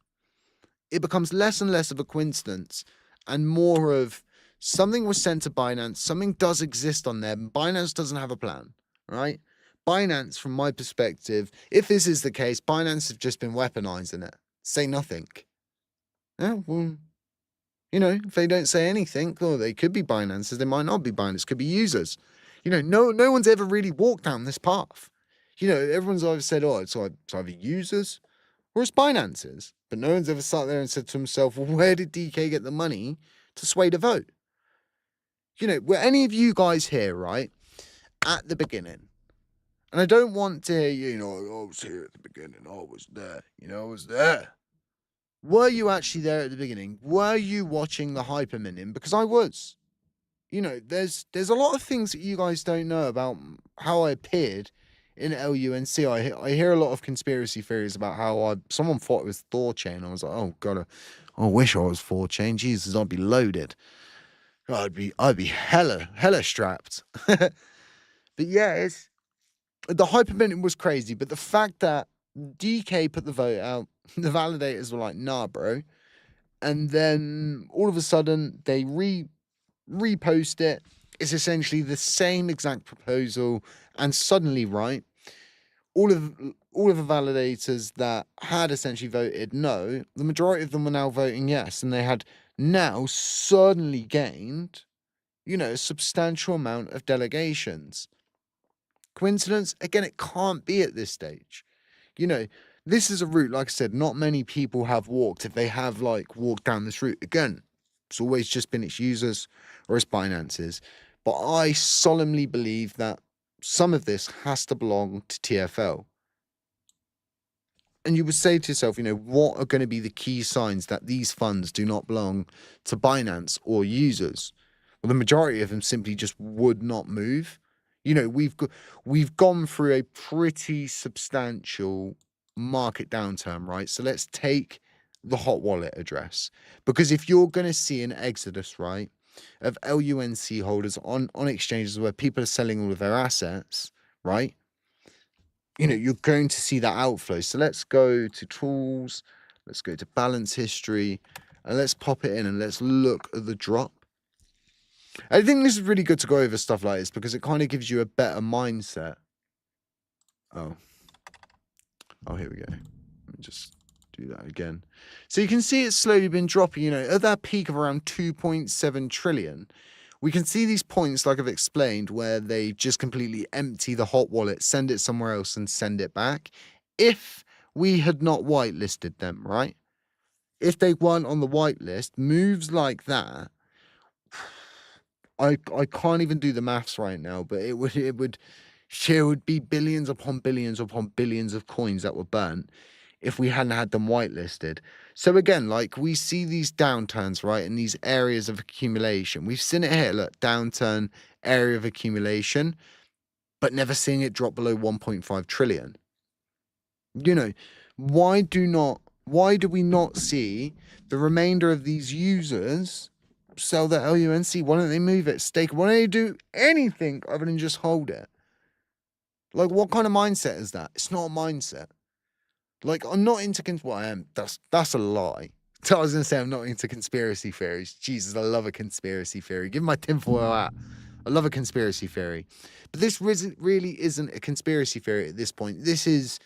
it becomes less and less of a coincidence and more of something was sent to Binance, something does exist on there, and Binance doesn't have a plan, right? Binance, from my perspective, if this is the case, Binance have just been weaponizing it. Say nothing. Yeah, well, if they don't say anything, well, they could be Binances, they might not be Binance, could be users. No one's ever really walked down this path. Everyone's either said, oh, it's either users or it's Binances. But no one's ever sat there and said to himself, well, where did DK get the money to sway the vote? Were any of you guys here, right, at the beginning? And I don't want to hear, I was here at the beginning, I was there, I was there. Were you actually there at the beginning? Were you watching the hypermining? Because I was. There's a lot of things that you guys don't know about how I appeared in LUNC. I hear a lot of conspiracy theories about how someone thought it was Thorchain. I was like, oh god, I wish I was Thorchain. Jesus, I'd be loaded. I'd be hella strapped. But yeah, the hyperminting was crazy. But the fact that DK put the vote out, the validators were like, nah, bro. And then all of a sudden they repost it. It's essentially the same exact proposal, and suddenly, right, all of the validators that had essentially voted no, the majority of them were now voting yes, and they had now suddenly gained, a substantial amount of delegations. Coincidence? Again, it can't be at this stage. This is a route, like I said, not many people have walked. If they have walked down this route, again, it's always just been its users or its Binances. But I solemnly believe that some of this has to belong to TFL. And you would say to yourself, what are going to be the key signs that these funds do not belong to Binance or users? Well, the majority of them simply just would not move. We've gone through a pretty substantial market downturn, right? So let's take the hot wallet address, because if you're going to see an exodus, right, of LUNC holders on exchanges where people are selling all of their assets, right? You're going to see that outflow. So let's go to tools, let's go to balance history, and let's pop it in and let's look at the drop. I think this is really good to go over stuff like this because it kind of gives you a better mindset. Oh, here we go. Let me just do that again. So you can see it's slowly been dropping, at that peak of around 2.7 trillion. We can see these points, like I've explained, where they just completely empty the hot wallet, send it somewhere else and send it back. If we had not whitelisted them, right? If they weren't on the whitelist, moves like that, I can't even do the maths right now, but it would be billions upon billions upon billions of coins that were burnt if we hadn't had them whitelisted. So again, like we see these downturns, right, in these areas of accumulation. We've seen it here, look, downturn, area of accumulation, but never seeing it drop below 1.5 trillion. Why do we not see the remainder of these users sell their LUNC? Why don't they move it, stake? Why don't they do anything other than just hold it? Like, what kind of mindset is that? It's not a mindset. Like, I'm not into well, I am. That's a lie. So I was gonna say I'm not into conspiracy theories. Jesus, I love a conspiracy theory. Give me my tinfoil hat. I love a conspiracy theory. But this really isn't a conspiracy theory at this point. This is,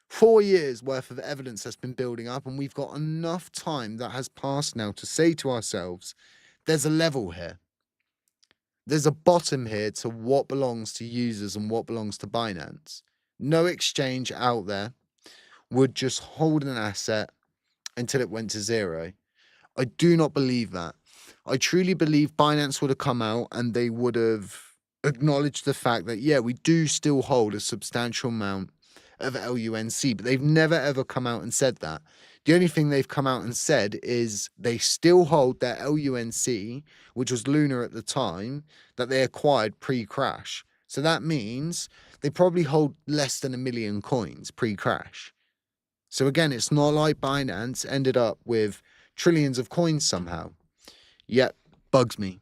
4 years worth of evidence that's been building up, and we've got enough time that has passed now to say to ourselves, there's a level here. There's a bottom here to what belongs to users and what belongs to Binance. No exchange out there would just hold an asset until it went to zero. I do not believe that. I truly believe Binance would have come out and they would have acknowledged the fact that, yeah, we do still hold a substantial amount of LUNC, but they've never ever come out and said that. The only thing they've come out and said is they still hold their LUNC, which was Luna at the time, that they acquired pre-crash. So that means they probably hold less than 1 million coins pre-crash. So again, it's not like Binance ended up with trillions of coins somehow. Yet, bugs me.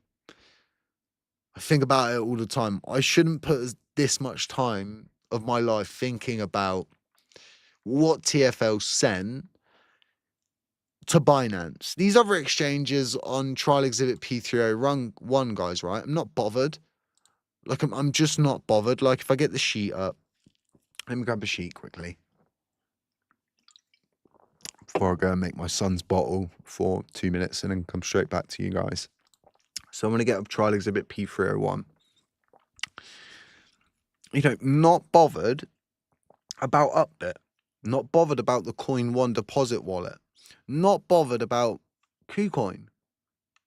I think about it all the time. I shouldn't put this much time of my life thinking about what TFL sent to Binance. These other exchanges on trial exhibit P301, guys, right? I'm not bothered. Like, I'm just not bothered. Like, if I get the sheet up, let me grab a sheet quickly before I go and make my son's bottle for 2 minutes and then come straight back to you guys. So I'm going to get up trial exhibit P301. Not bothered about Upbit. Not bothered about the Coin One deposit wallet. Not bothered about KuCoin.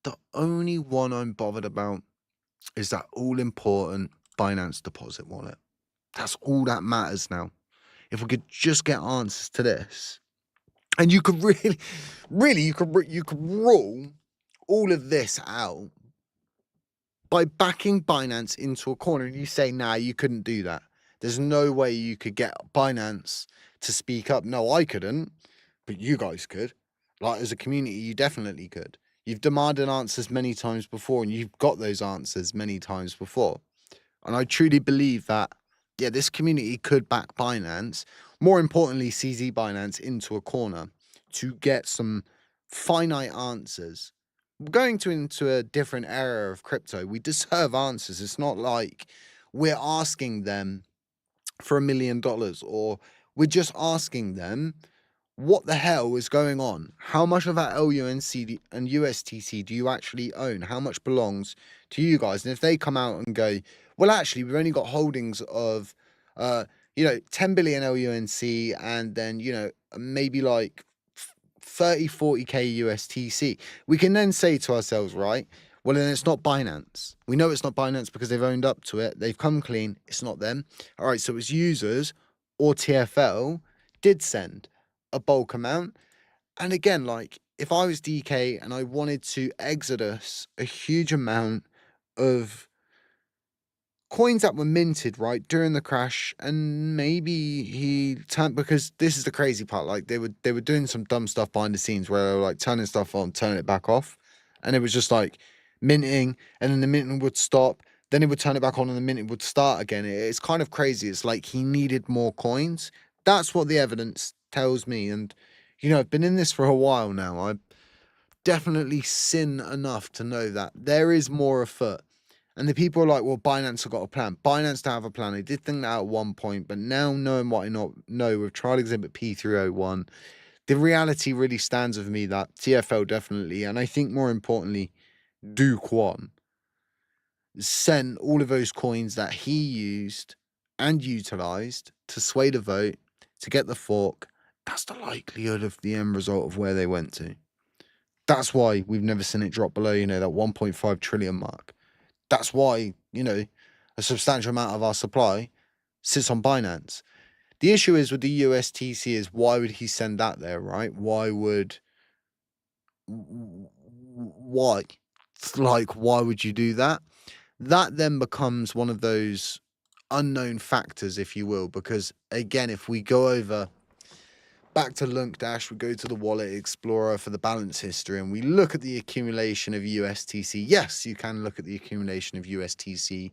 The only one I'm bothered about is that all-important Binance deposit wallet. That's all that matters now. If we could just get answers to this, and you could you could rule all of this out by backing Binance into a corner. And you say, nah, you couldn't do that. There's no way you could get Binance to speak up. No, I couldn't, but you guys could. Like, as a community, you definitely could. You've demanded answers many times before, and you've got those answers many times before. And I truly believe that, yeah, this community could back Binance. More importantly, CZ Binance into a corner to get some finite answers. We're going into a different era of crypto. We deserve answers. It's not like we're asking them for $1 million, or we're just asking them, what the hell is going on? How much of that LUNC and USTC do you actually own? How much belongs to you guys? And if they come out and go, well, actually, we've only got holdings of, 10 billion LUNC and then, maybe like 30, 40K USTC. We can then say to ourselves, right, well, then it's not Binance. We know it's not Binance because they've owned up to it. They've come clean. It's not them. All right, so it's users or TFL did send a bulk amount. And again, like, if I was DK and I wanted to exodus a huge amount of coins that were minted right during the crash, and maybe he turned, because this is the crazy part, like they were doing some dumb stuff behind the scenes where they were like turning stuff on, turning it back off, and it was just like minting, and then the minting would stop, Then he would turn it back on and the minute it would start again. It's kind of crazy. It's like he needed more coins. That's what the evidence tells me. And, I've been in this for a while now. I've definitely seen enough to know that there is more afoot. And the people are like, well, Binance have got a plan. Binance don't have a plan. They did think that at one point, but now knowing what I know with trial exhibit P301, the reality really stands with me that TFL definitely, and I think more importantly, Do Kwon sent all of those coins that he used and utilized to sway the vote, to get the fork. That's the likelihood of the end result of where they went to. That's why we've never seen it drop below, that 1.5 trillion mark. That's why, a substantial amount of our supply sits on Binance. The issue is with the USTC is why would he send that there, right? Why? Why would you do that? That then becomes one of those unknown factors, if you will, because again, if we go over back to Lunkdash, we go to the Wallet Explorer for the balance history and we look at the accumulation of USTC. Yes, you can look at the accumulation of USTC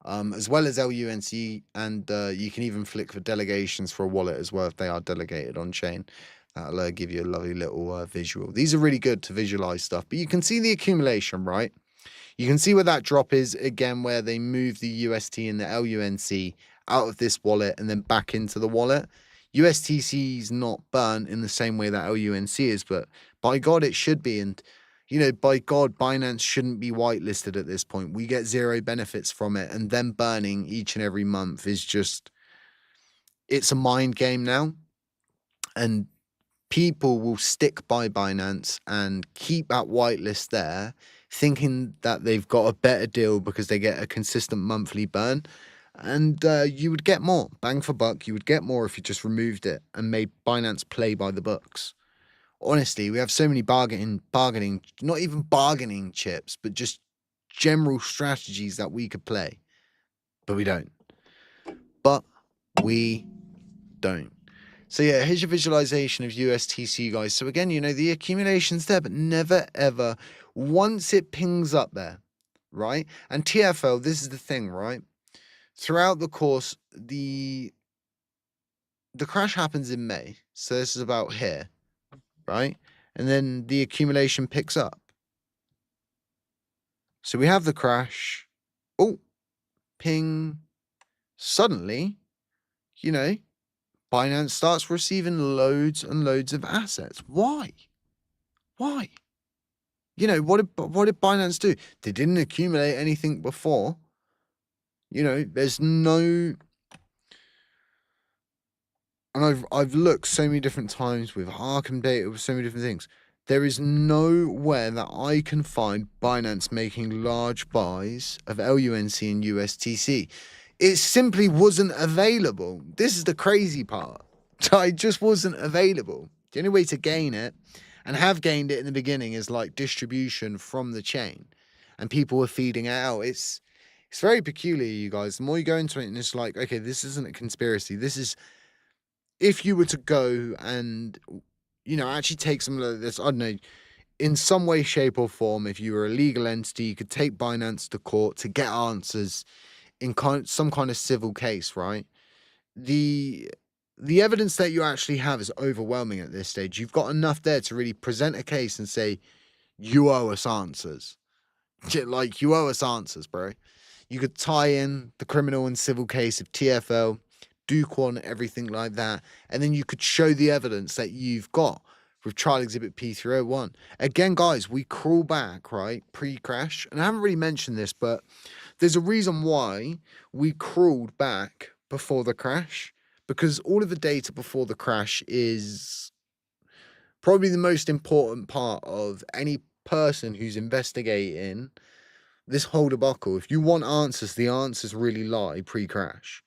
as well as LUNC, and you can even flick for delegations for a wallet as well if they are delegated on chain. That'll give you a lovely little visual. These are really good to visualize stuff, but you can see the accumulation, right? You can see where that drop is, again, where they move the UST and the LUNC out of this wallet and then back into the wallet. USTC is not burnt in the same way that LUNC is, but by God, it should be. And, by God, Binance shouldn't be whitelisted at this point. We get zero benefits from it. And them burning each and every month is just, it's a mind game now. And people will stick by Binance and keep that whitelist there, thinking that they've got a better deal because they get a consistent monthly burn. And you would get more bang for buck. You would get more if you just removed it and made Binance play by the books. Honestly, we have so many bargaining, not even bargaining chips, but just general strategies that we could play. But we don't. So yeah, here's your visualization of USTC, guys. So again, the accumulation's there, but never ever, once it pings up there, right? And TFL, this is the thing, right? Throughout the course, the crash happens in May. So this is about here, right? And then the accumulation picks up. So we have the crash. Oh, ping. Suddenly, Binance starts receiving loads and loads of assets. Why? What did Binance do? They didn't accumulate anything before. There's no... And I've looked so many different times with Arkham data, with so many different things. There is nowhere that I can find Binance making large buys of LUNC and USTC. It simply wasn't available. This is the crazy part. It just wasn't available. The only way to gain it, and have gained it in the beginning, is like distribution from the chain. And people were feeding it out. It's very peculiar, you guys. The more you go into it, and it's like, okay, this isn't a conspiracy. This is... If you were to go and, actually take some of this, I don't know, in some way, shape or form, if you were a legal entity, you could take Binance to court to get answers in some kind of civil case, right? The evidence that you actually have is overwhelming at this stage. You've got enough there to really present a case and say, you owe us answers. Like, you owe us answers, bro. You could tie in the criminal and civil case of TFL, Duquan, everything like that, and then you could show the evidence that you've got with trial exhibit P301. Again, guys, we crawl back, right, pre-crash, and I haven't really mentioned this, but there's a reason why we crawled back before the crash, because all of the data before the crash is probably the most important part of any person who's investigating this whole debacle. If you want answers, the answers really lie pre-crash.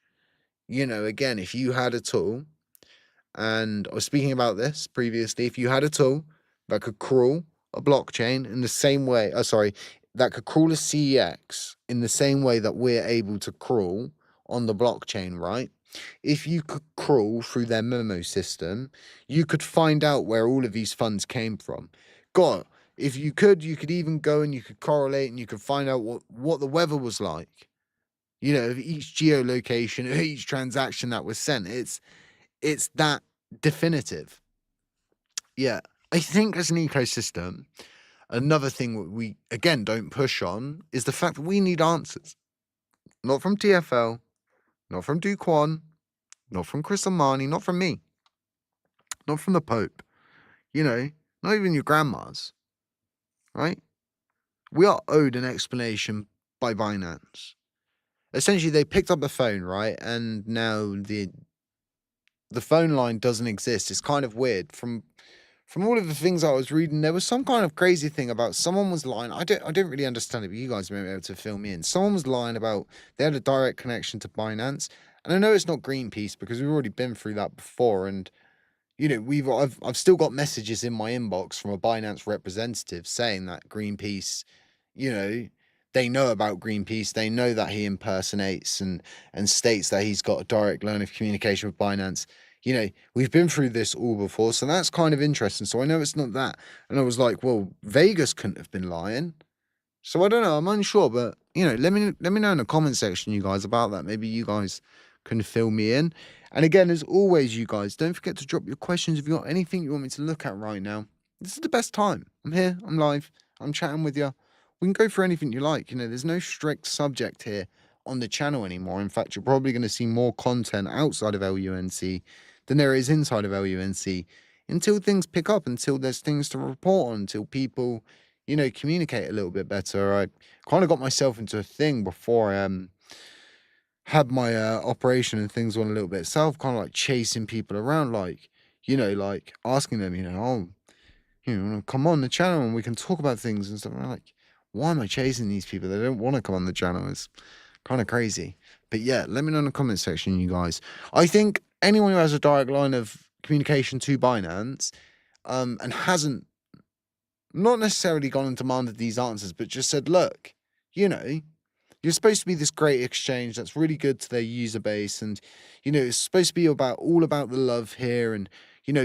Again, if you had a tool, and I was speaking about this previously, if you had a tool that could crawl a blockchain in the same way, that could crawl a CEX in the same way that we're able to crawl on the blockchain, right? If you could crawl through their memo system, you could find out where all of these funds came from. If you could even go and you could correlate and you could find out what the weather was like. of each geolocation, of each transaction that was sent. It's that definitive. Yeah. I think as an ecosystem, another thing we again don't push on is the fact that we need answers. Not from TFL, not from Duquan, not from Chris Amani, not from me, not from the Pope, not even your grandmas, right? We are owed an explanation by Binance. Essentially, they picked up the phone, right? And now the phone line doesn't exist. It's kind of weird. From all of the things I was reading, there was some kind of crazy thing about someone was lying. I don't really understand it, but you guys may be able to fill me in. Someone was lying about they had a direct connection to Binance. And I know it's not Greenpeace because we've already been through that before. And I've still got messages in my inbox from a Binance representative saying that Greenpeace, you know, they know about Greenpeace. They know that he impersonates and states that he's got a direct line of communication with Binance. We've been through this all before, so that's kind of interesting. So I know it's not that. And I was like, well, Vegas couldn't have been lying. So I don't know. I'm unsure, but let me know in the comment section, you guys, about that. Maybe you guys can fill me in. And again, as always, you guys, don't forget to drop your questions. If you've got anything you want me to look at right now, this is the best time. I'm here. I'm live. I'm chatting with you. We can go for anything you like. There's no strict subject here on the channel anymore. In fact, you're probably going to see more content outside of LUNC than there is inside of LUNC until things pick up, until there's things to report on, until people communicate a little bit better. I kind of got myself into a thing before I had my operation and things went a little bit south, kind of like chasing people around, like asking them, come on the channel and we can talk about things and stuff. And I'm like, why am I chasing these people? They don't want to come on the channel. It's kind of crazy. But yeah, let me know in the comment section, you guys. I think anyone who has a direct line of communication to Binance and hasn't not necessarily gone and demanded these answers, but just said, look, you're supposed to be this great exchange that's really good to their user base. And, it's supposed to be all about the love here and,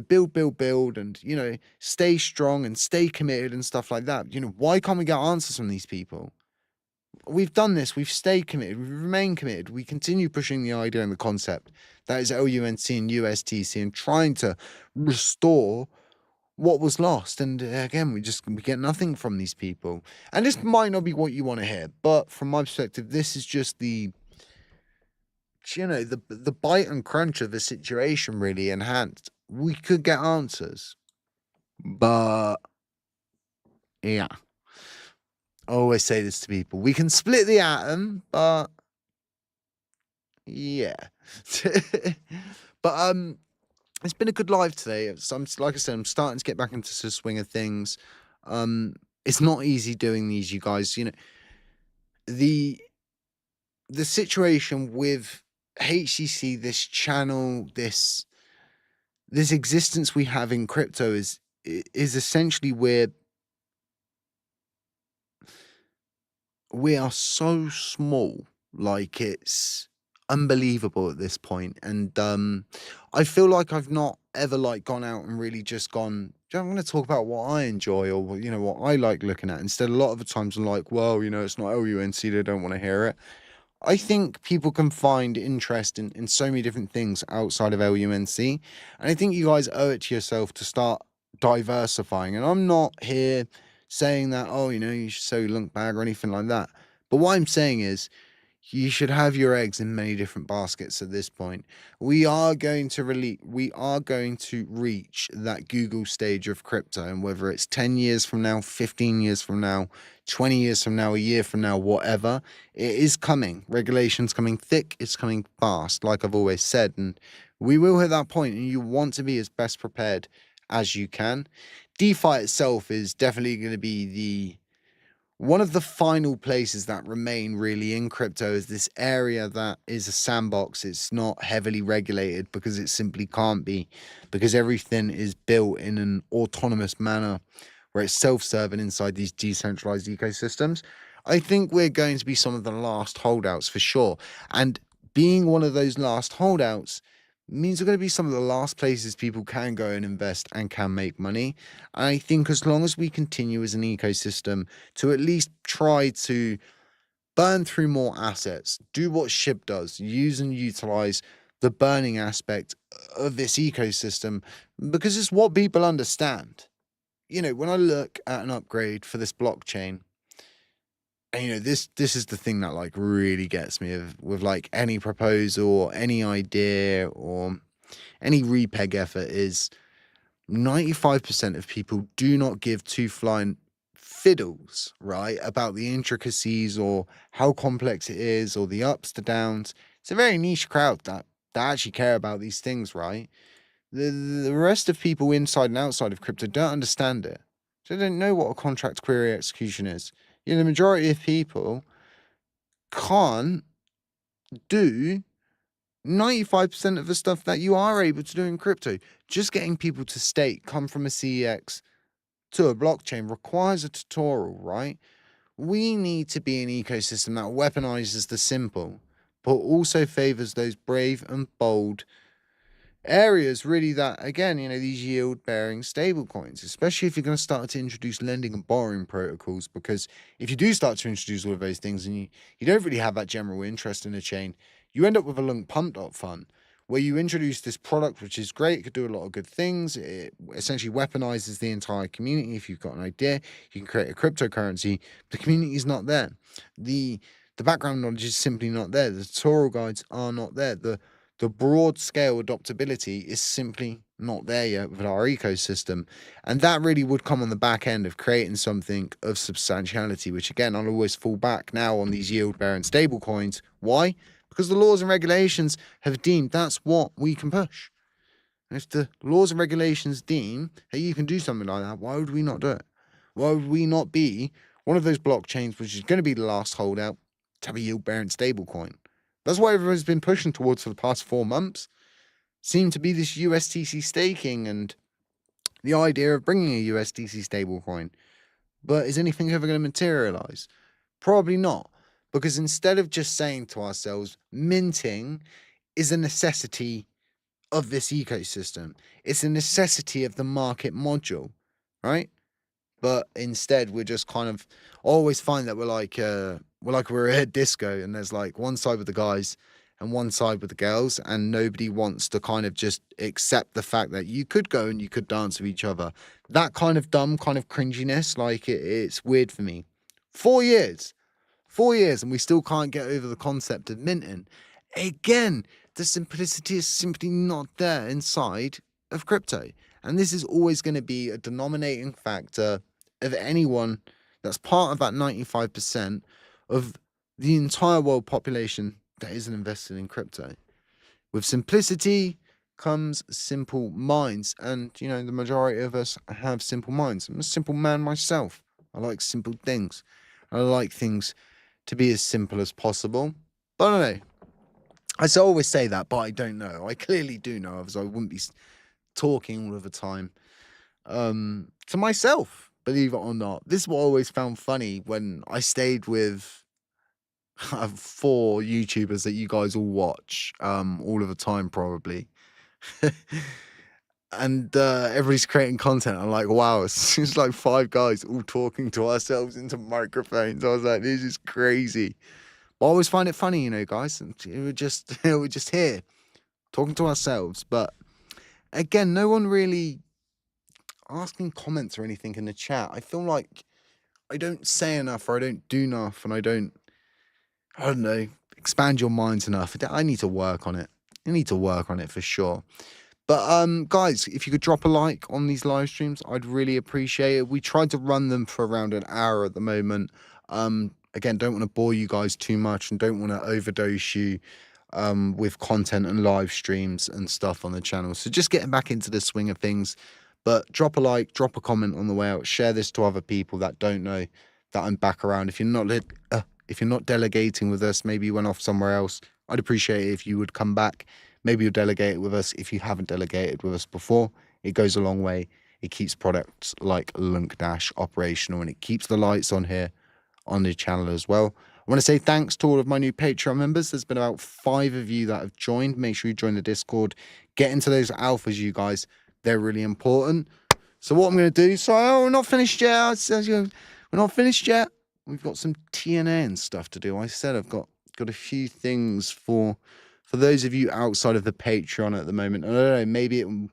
build and, stay strong and stay committed and stuff like that. Why can't we get answers from these people? We've done this. We've stayed committed. We've remained committed. We continue pushing the idea and the concept that is LUNC and USTC and trying to restore what was lost. And again, we get nothing from these people. And this might not be what you want to hear, but from my perspective, this is just the bite and crunch of the situation really enhanced. We could get answers, but yeah, I always say this to people: we can split the atom, but yeah. But it's been a good live today. So like I said, I'm starting to get back into the swing of things. It's not easy doing these, you guys. The situation with HCC, this channel, this existence we have in crypto is essentially we are so small, like it's unbelievable at this point. And I feel like I've not ever gone out and really just gone, I'm going to talk about what I enjoy or what I like looking at. Instead, a lot of the times I'm like, well, it's not LUNC, they don't want to hear it. I think people can find interest in so many different things outside of LUNC. And I think you guys owe it to yourself to start diversifying. And I'm not here saying that, you should sell your lunk bag or anything like that. But what I'm saying is you should have your eggs in many different baskets at this point. We are going to reach that Google stage of crypto, and whether it's 10 years from now, 15 years from now, 20 years from now, a year from now, whatever, it is coming. Regulation's coming thick, it's coming fast, like I've always said, and we will hit that point, and you want to be as best prepared as you can. DeFi itself is definitely going to be one of the final places that remain really in crypto is this area that is a sandbox. It's not heavily regulated because it simply can't be, because everything is built in an autonomous manner where it's self-serving inside these decentralized ecosystems. I think we're going to be some of the last holdouts for sure. And being one of those last holdouts means we're going to be some of the last places people can go and invest and can make money. And I think as long as we continue as an ecosystem to at least try to burn through more assets, do what SHIB does, use and utilize the burning aspect of this ecosystem, because it's what people understand. When I look at an upgrade for this blockchain, and this is the thing that like really gets me with like any proposal or any idea or any repeg effort is 95% of people do not give two flying fiddles, right, about the intricacies or how complex it is or the ups to downs. It's a very niche crowd that actually care about these things, right? The rest of people inside and outside of crypto don't understand it. They don't know what a contract query execution is. The majority of people can't do 95% of the stuff that you are able to do in crypto. Just getting people to stake, come from a CEX to a blockchain requires a tutorial, right? We need to be an ecosystem that weaponizes the simple, but also favors those brave and bold areas, really, that again, these yield bearing stable coins, especially if you're going to start to introduce lending and borrowing protocols. Because if you do start to introduce all of those things and you don't really have that general interest in a chain, you end up with a lunk pump fund where you introduce this product, which is great. It could do a lot of good things. It essentially weaponizes the entire community. If you've got an idea, you can create a cryptocurrency. The community is not there. The background knowledge is simply not there. The tutorial guides are not there. The broad scale adoptability is simply not there yet with our ecosystem. And that really would come on the back end of creating something of substantiality, which again, I'll always fall back now on these yield bearing stable coins. Why? Because the laws and regulations have deemed that's what we can push. And if the laws and regulations deem that you can do something like that, why would we not do it? Why would we not be one of those blockchains which is going to be the last holdout to have a yield bearing stable coin? That's what everyone's been pushing towards for the past 4 months. Seem to be this USDC staking and the idea of bringing a USDC stablecoin. But is anything ever going to materialize? Probably not. Because instead of just saying to ourselves, minting is a necessity of this ecosystem. It's a necessity of the market module, right? But instead, we're just kind of always find that we're at disco, and there's like one side with the guys and one side with the girls, and nobody wants to kind of just accept the fact that you could go and you could dance with each other. That kind of dumb, kind of cringiness, like it's weird for me. 4 years, 4 years, and we still can't get over the concept of minting. Again, the simplicity is simply not there inside of crypto. And this is always going to be a denominating factor of anyone that's part of that 95% of the entire world population that isn't invested in crypto. With simplicity comes simple minds. And, the majority of us have simple minds. I'm a simple man myself. I like simple things. I like things to be as simple as possible. But I don't know. I always say that, but I don't know. I clearly do know, otherwise I wouldn't be talking all of the time to myself, believe it or not. This is what I always found funny when I stayed with 4 YouTubers that you guys all watch all of the time, probably. And everybody's creating content. I'm like, wow, it's just like 5 guys all talking to ourselves into microphones. I was like, this is crazy. But I always find it funny, guys. And we're just here talking to ourselves. But again, no one really asking comments or anything in the chat. I feel like I don't say enough, or I don't do enough, and I don't know, expand your minds enough. I need to work on it. I need to work on it for sure. But guys, if you could drop a like on these live streams, I'd really appreciate it. We tried to run them for around an hour at the moment. Again, don't want to bore you guys too much and don't want to overdose you with content and live streams and stuff on the channel. So just getting back into the swing of things. But drop a like, drop a comment on the way out. Share this to other people that don't know that I'm back around. If you're not delegating with us, maybe you went off somewhere else, I'd appreciate it if you would come back. Maybe you'll delegate with us if you haven't delegated with us before. It goes a long way. It keeps products like Lunk Dash operational, and it keeps the lights on here on the channel as well. I want to say thanks to all of my new Patreon members. There's been about 5 of you that have joined. Make sure you join the Discord. Get into those alphas, you guys. They're really important. So what I'm going to do, we're not finished yet. We're not finished yet. we've got some TNA and stuff to do. I said I've got a few things for those of you outside of the Patreon at the moment. I don't know, maybe it will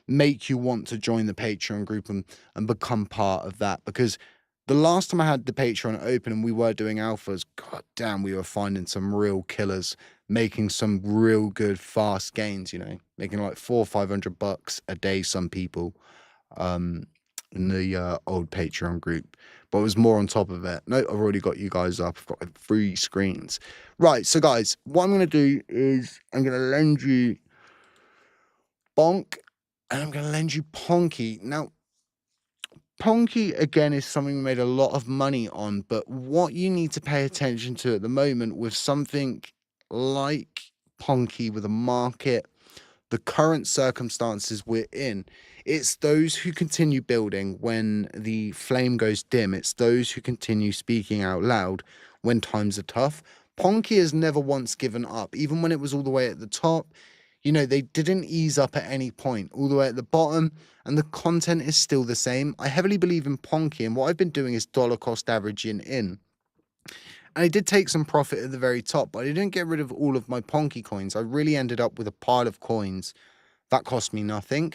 make you want to join the Patreon group and become part of that, because the last time I had the Patreon open and we were doing alphas, god damn, we were finding some real killers, making some real good fast gains, making like $400-500 a day, some people in the old Patreon group. But it was more on top of it. No, I've already got you guys up. I've got like 3 screens. Right, so guys, what I'm going to do is I'm going to lend you Bonk and I'm going to lend you Ponky. Now, Ponky, again, is something we made a lot of money on, but what you need to pay attention to at the moment with something like Ponky, with a market, the current circumstances we're in, it's those who continue building when the flame goes dim. It's those who continue speaking out loud when times are tough. Ponky has never once given up, even when it was all the way at the top. They didn't ease up at any point, all the way at the bottom, and the content is still the same. I heavily believe in Ponky, and what I've been doing is dollar cost averaging in. And I did take some profit at the very top, but I didn't get rid of all of my Ponky coins. I really ended up with a pile of coins that cost me nothing.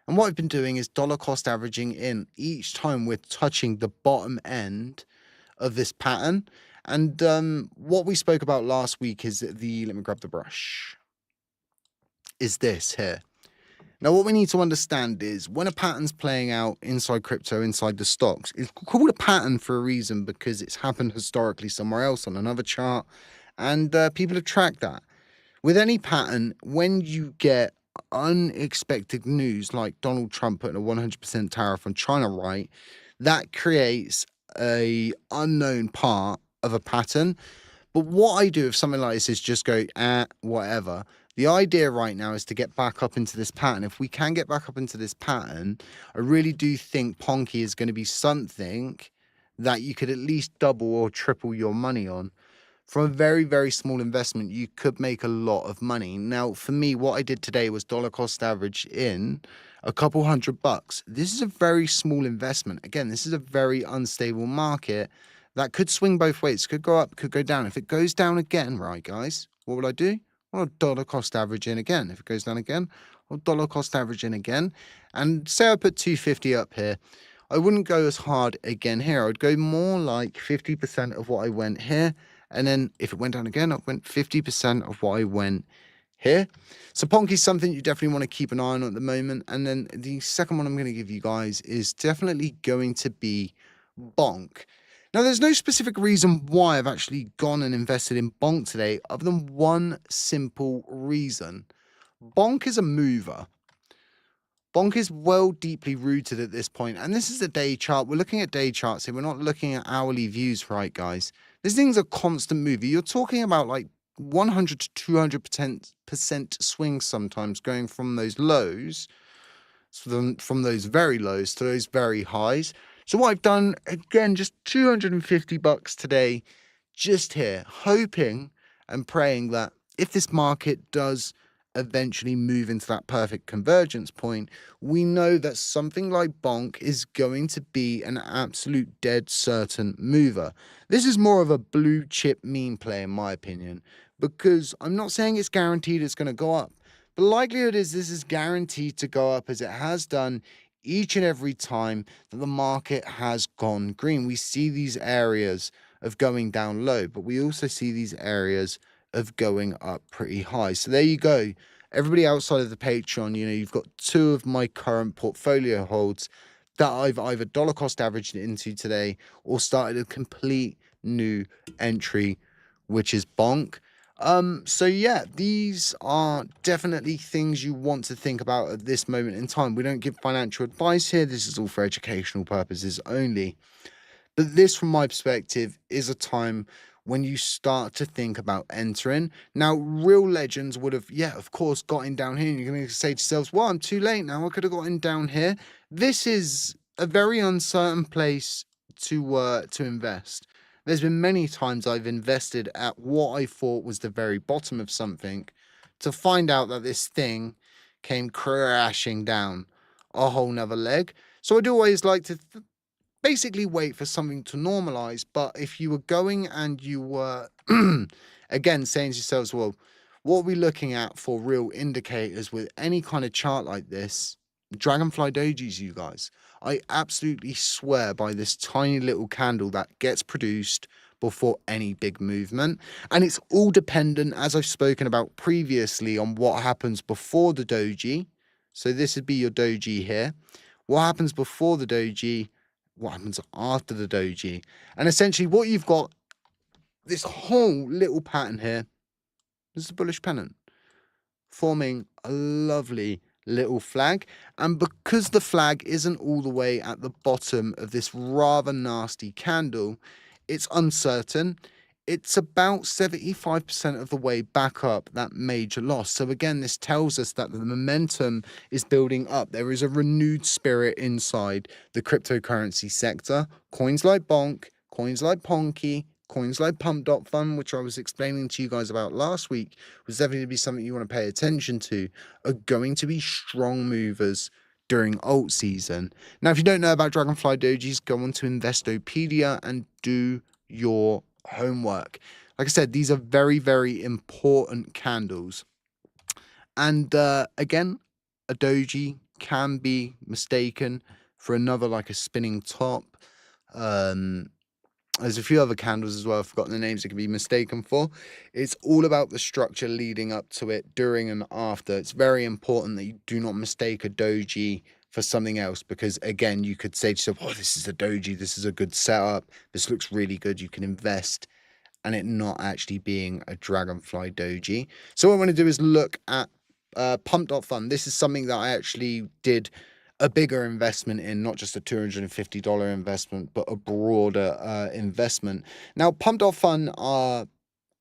And what I've been doing is dollar cost averaging in each time we're touching the bottom end of this pattern. And what we spoke about last week is let me grab the brush, is this here. Now, what we need to understand is when a pattern's playing out inside crypto, inside the stocks, it's called a pattern for a reason, because it's happened historically somewhere else on another chart, and people have tracked that. With any pattern, when you get unexpected news like Donald Trump putting a 100% tariff on China, right, that creates a unknown part of a pattern. But what I do if something like this is just go, whatever. The idea right now is to get back up into this pattern. If we can get back up into this pattern, I really do think Ponky is going to be something that you could at least double or triple your money on. From a very, very small investment, you could make a lot of money. Now, for me, what I did today was dollar cost average in a couple $100. This is a very small investment. Again, this is a very unstable market that could swing both ways. Could go up, could go down. If it goes down again, right, guys, what will I do? I'll dollar cost average in again. If it goes down again, I'll dollar cost average in again. And say I put 250 up here, I wouldn't go as hard again here. I'd go more like 50% of what I went here. And then if it went down again, I went 50% of what I went here. So Ponky is something you definitely want to keep an eye on at the moment. And then the second one I'm going to give you guys is definitely going to be Bonk. Now, there's no specific reason why I've actually gone and invested in Bonk today, other than one simple reason. Bonk is a mover. Bonk is well deeply rooted at this point, and this is a day chart. We're looking at day charts here. We're not looking at hourly views, right, guys? This thing's a constant mover. You're talking about like 100 to 200% swings sometimes, going from those lows, from those very lows to those very highs. So what I've done, again, just $250 today, just here, hoping and praying that if this market does eventually move into that perfect convergence point, we know that something like Bonk is going to be an absolute dead certain mover. This is more of a blue chip meme play, in my opinion, because I'm not saying it's guaranteed it's going to go up. The likelihood is this is guaranteed to go up, as it has done each and every time that the market has gone green. We see these areas of going down low, but we also see these areas of going up pretty high. So there you go. Everybody outside of the Patreon, you've got 2 of my current portfolio holds that I've either dollar cost averaged into today or started a complete new entry, which is Bonk. So yeah, these are definitely things you want to think about at this moment in time. We don't give financial advice here. This is all for educational purposes only. But this, from my perspective, is a time when you start to think about entering. Now, real legends would have, of course, gotten down here. And you're going to say to yourselves, well, I'm too late now. I could have gotten down here. This is a very uncertain place to invest. There's been many times I've invested at what I thought was the very bottom of something to find out that this thing came crashing down a whole nother leg. So I'd always like to basically wait for something to normalize. But if you were going and you were, again, saying to yourselves, well, what are we looking at for real indicators with any kind of chart like this? Dragonfly dojis, you guys. I absolutely swear by this tiny little candle that gets produced before any big movement. And it's all dependent, as I've spoken about previously, on what happens before the doji. So this would be your doji here. What happens before the doji? What happens after the doji? And essentially what you've got, this whole little pattern here, this is a bullish pennant, forming a lovely little flag. And because the flag isn't all the way at the bottom of this rather nasty candle, it's uncertain. It's about 75% of the way back up that major loss. So again, this tells us that the momentum is building up. There is a renewed spirit inside the cryptocurrency sector. Coins like Bonk, coins like Ponky, coins like Pump.Fun, which I was explaining to you guys about last week, was definitely to be something you want to pay attention to, are going to be strong movers during alt season. Now, if you don't know about Dragonfly Dojis, go on to Investopedia and do your homework. Like I said, these are very, very important candles. And again, a doji can be mistaken for another, like a spinning top. There's a few other candles as well. I've forgotten the names it can be mistaken for. It's all about the structure leading up to it, during and after. It's very important that you do not mistake a doji for something else, because again, you could say to yourself, oh, this is a doji, this is a good setup, this looks really good, you can invest, and it not actually being a Dragonfly doji. So what I want to do is look at Pump.Fun. This is something that I actually did a bigger investment in, not just a $250 investment, but a broader investment. Now, Pump.Fun are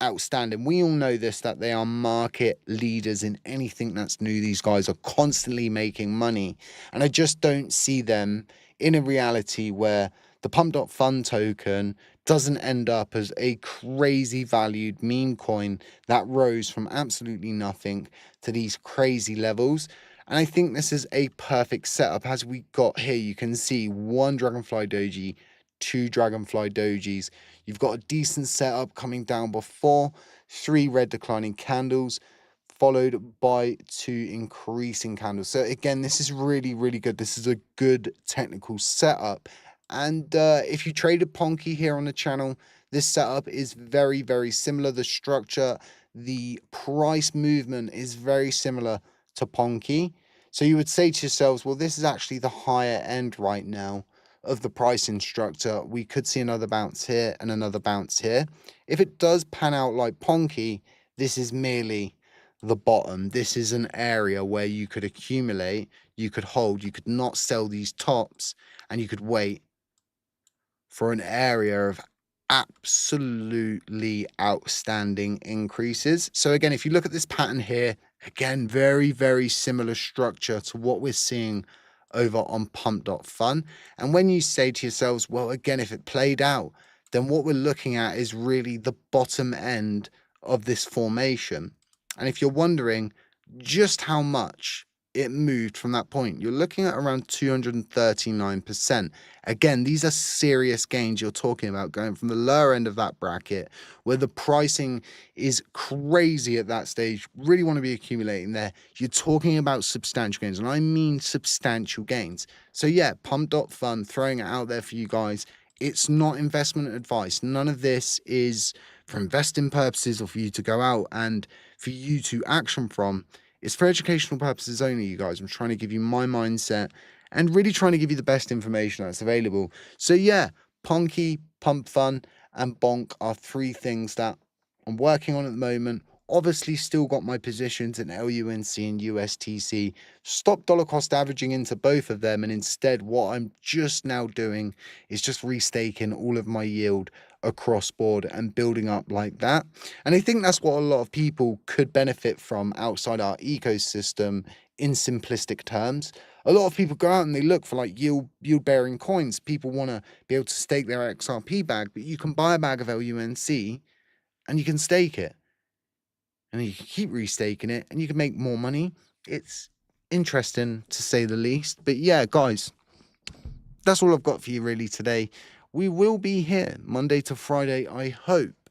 outstanding. We all know this, that they are market leaders in anything that's new. These guys are constantly making money. And I just don't see them in a reality where the Pump.Fun token doesn't end up as a crazy valued meme coin that rose from absolutely nothing to these crazy levels. And I think this is a perfect setup. As we got here, you can see one Dragonfly Doji, two Dragonfly Dojis. You've got a decent setup coming down before, three red declining candles, followed by two increasing candles. So again, this is really, really good. This is a good technical setup. And if you traded Ponky here on the channel, this setup is very, very similar. The structure, the price movement is very similar to Ponky. So you would say to yourselves, well, this is actually the higher end right now of the pricing structure. We could see another bounce here and another bounce here. If it does pan out like Ponky, this is merely the bottom. This is an area where you could accumulate, you could hold, you could not sell these tops, and you could wait for an area of absolutely outstanding increases. So again, if you look at this pattern here, again, very, very similar structure to what we're seeing over on Pump.Fun. And when you say to yourselves, well, again, if it played out, then what we're looking at is really the bottom end of this formation. And if you're wondering just how much it moved from that point, you're looking at around 239%. Again, these are serious gains you're talking about, going from the lower end of that bracket where the pricing is crazy at that stage. Really want to be accumulating there. You're talking about substantial gains, and I mean substantial gains. So yeah, Pump.Fun, throwing it out there for you guys. It's not investment advice. None of this is for investing purposes or for you to go out and for you to action from. It's for educational purposes only, you guys. I'm trying to give you my mindset and really trying to give you the best information that's available. So yeah, Ponky, Pump Fun, and Bonk are three things that I'm working on at the moment. Obviously, still got my positions in LUNC and USTC. Stop dollar cost averaging into both of them. And instead, what I'm just now doing is just restaking all of my yield across board and building up like that. And I think that's what a lot of people could benefit from outside our ecosystem in simplistic terms. A lot of people go out and they look for like yield bearing coins. People want to be able to stake their XRP bag, but you can buy a bag of LUNC and you can stake it. And you can keep restaking it and you can make more money. It's interesting to say the least. But yeah, guys, that's all I've got for you really today. We will be here Monday to Friday, I hope,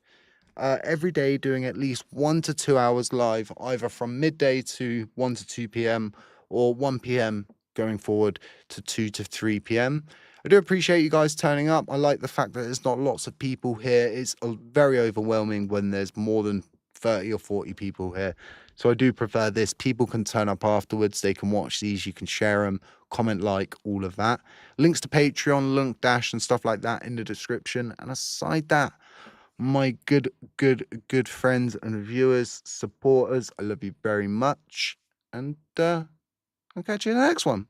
every day doing at least 1 to 2 hours live, either from midday to 1 to 2 p.m. or 1 p.m. going forward to 2 to 3 p.m. I do appreciate you guys turning up. I like the fact that there's not lots of people here. It's very overwhelming when there's more than 30 or 40 people here. So I do prefer this. People can turn up afterwards. They can watch these. You can share them, comment, like, all of that. Links to Patreon, Link Dash, and stuff like that in the description. And aside that, my good friends and viewers, supporters, I love you very much. And I'll catch you in the next one.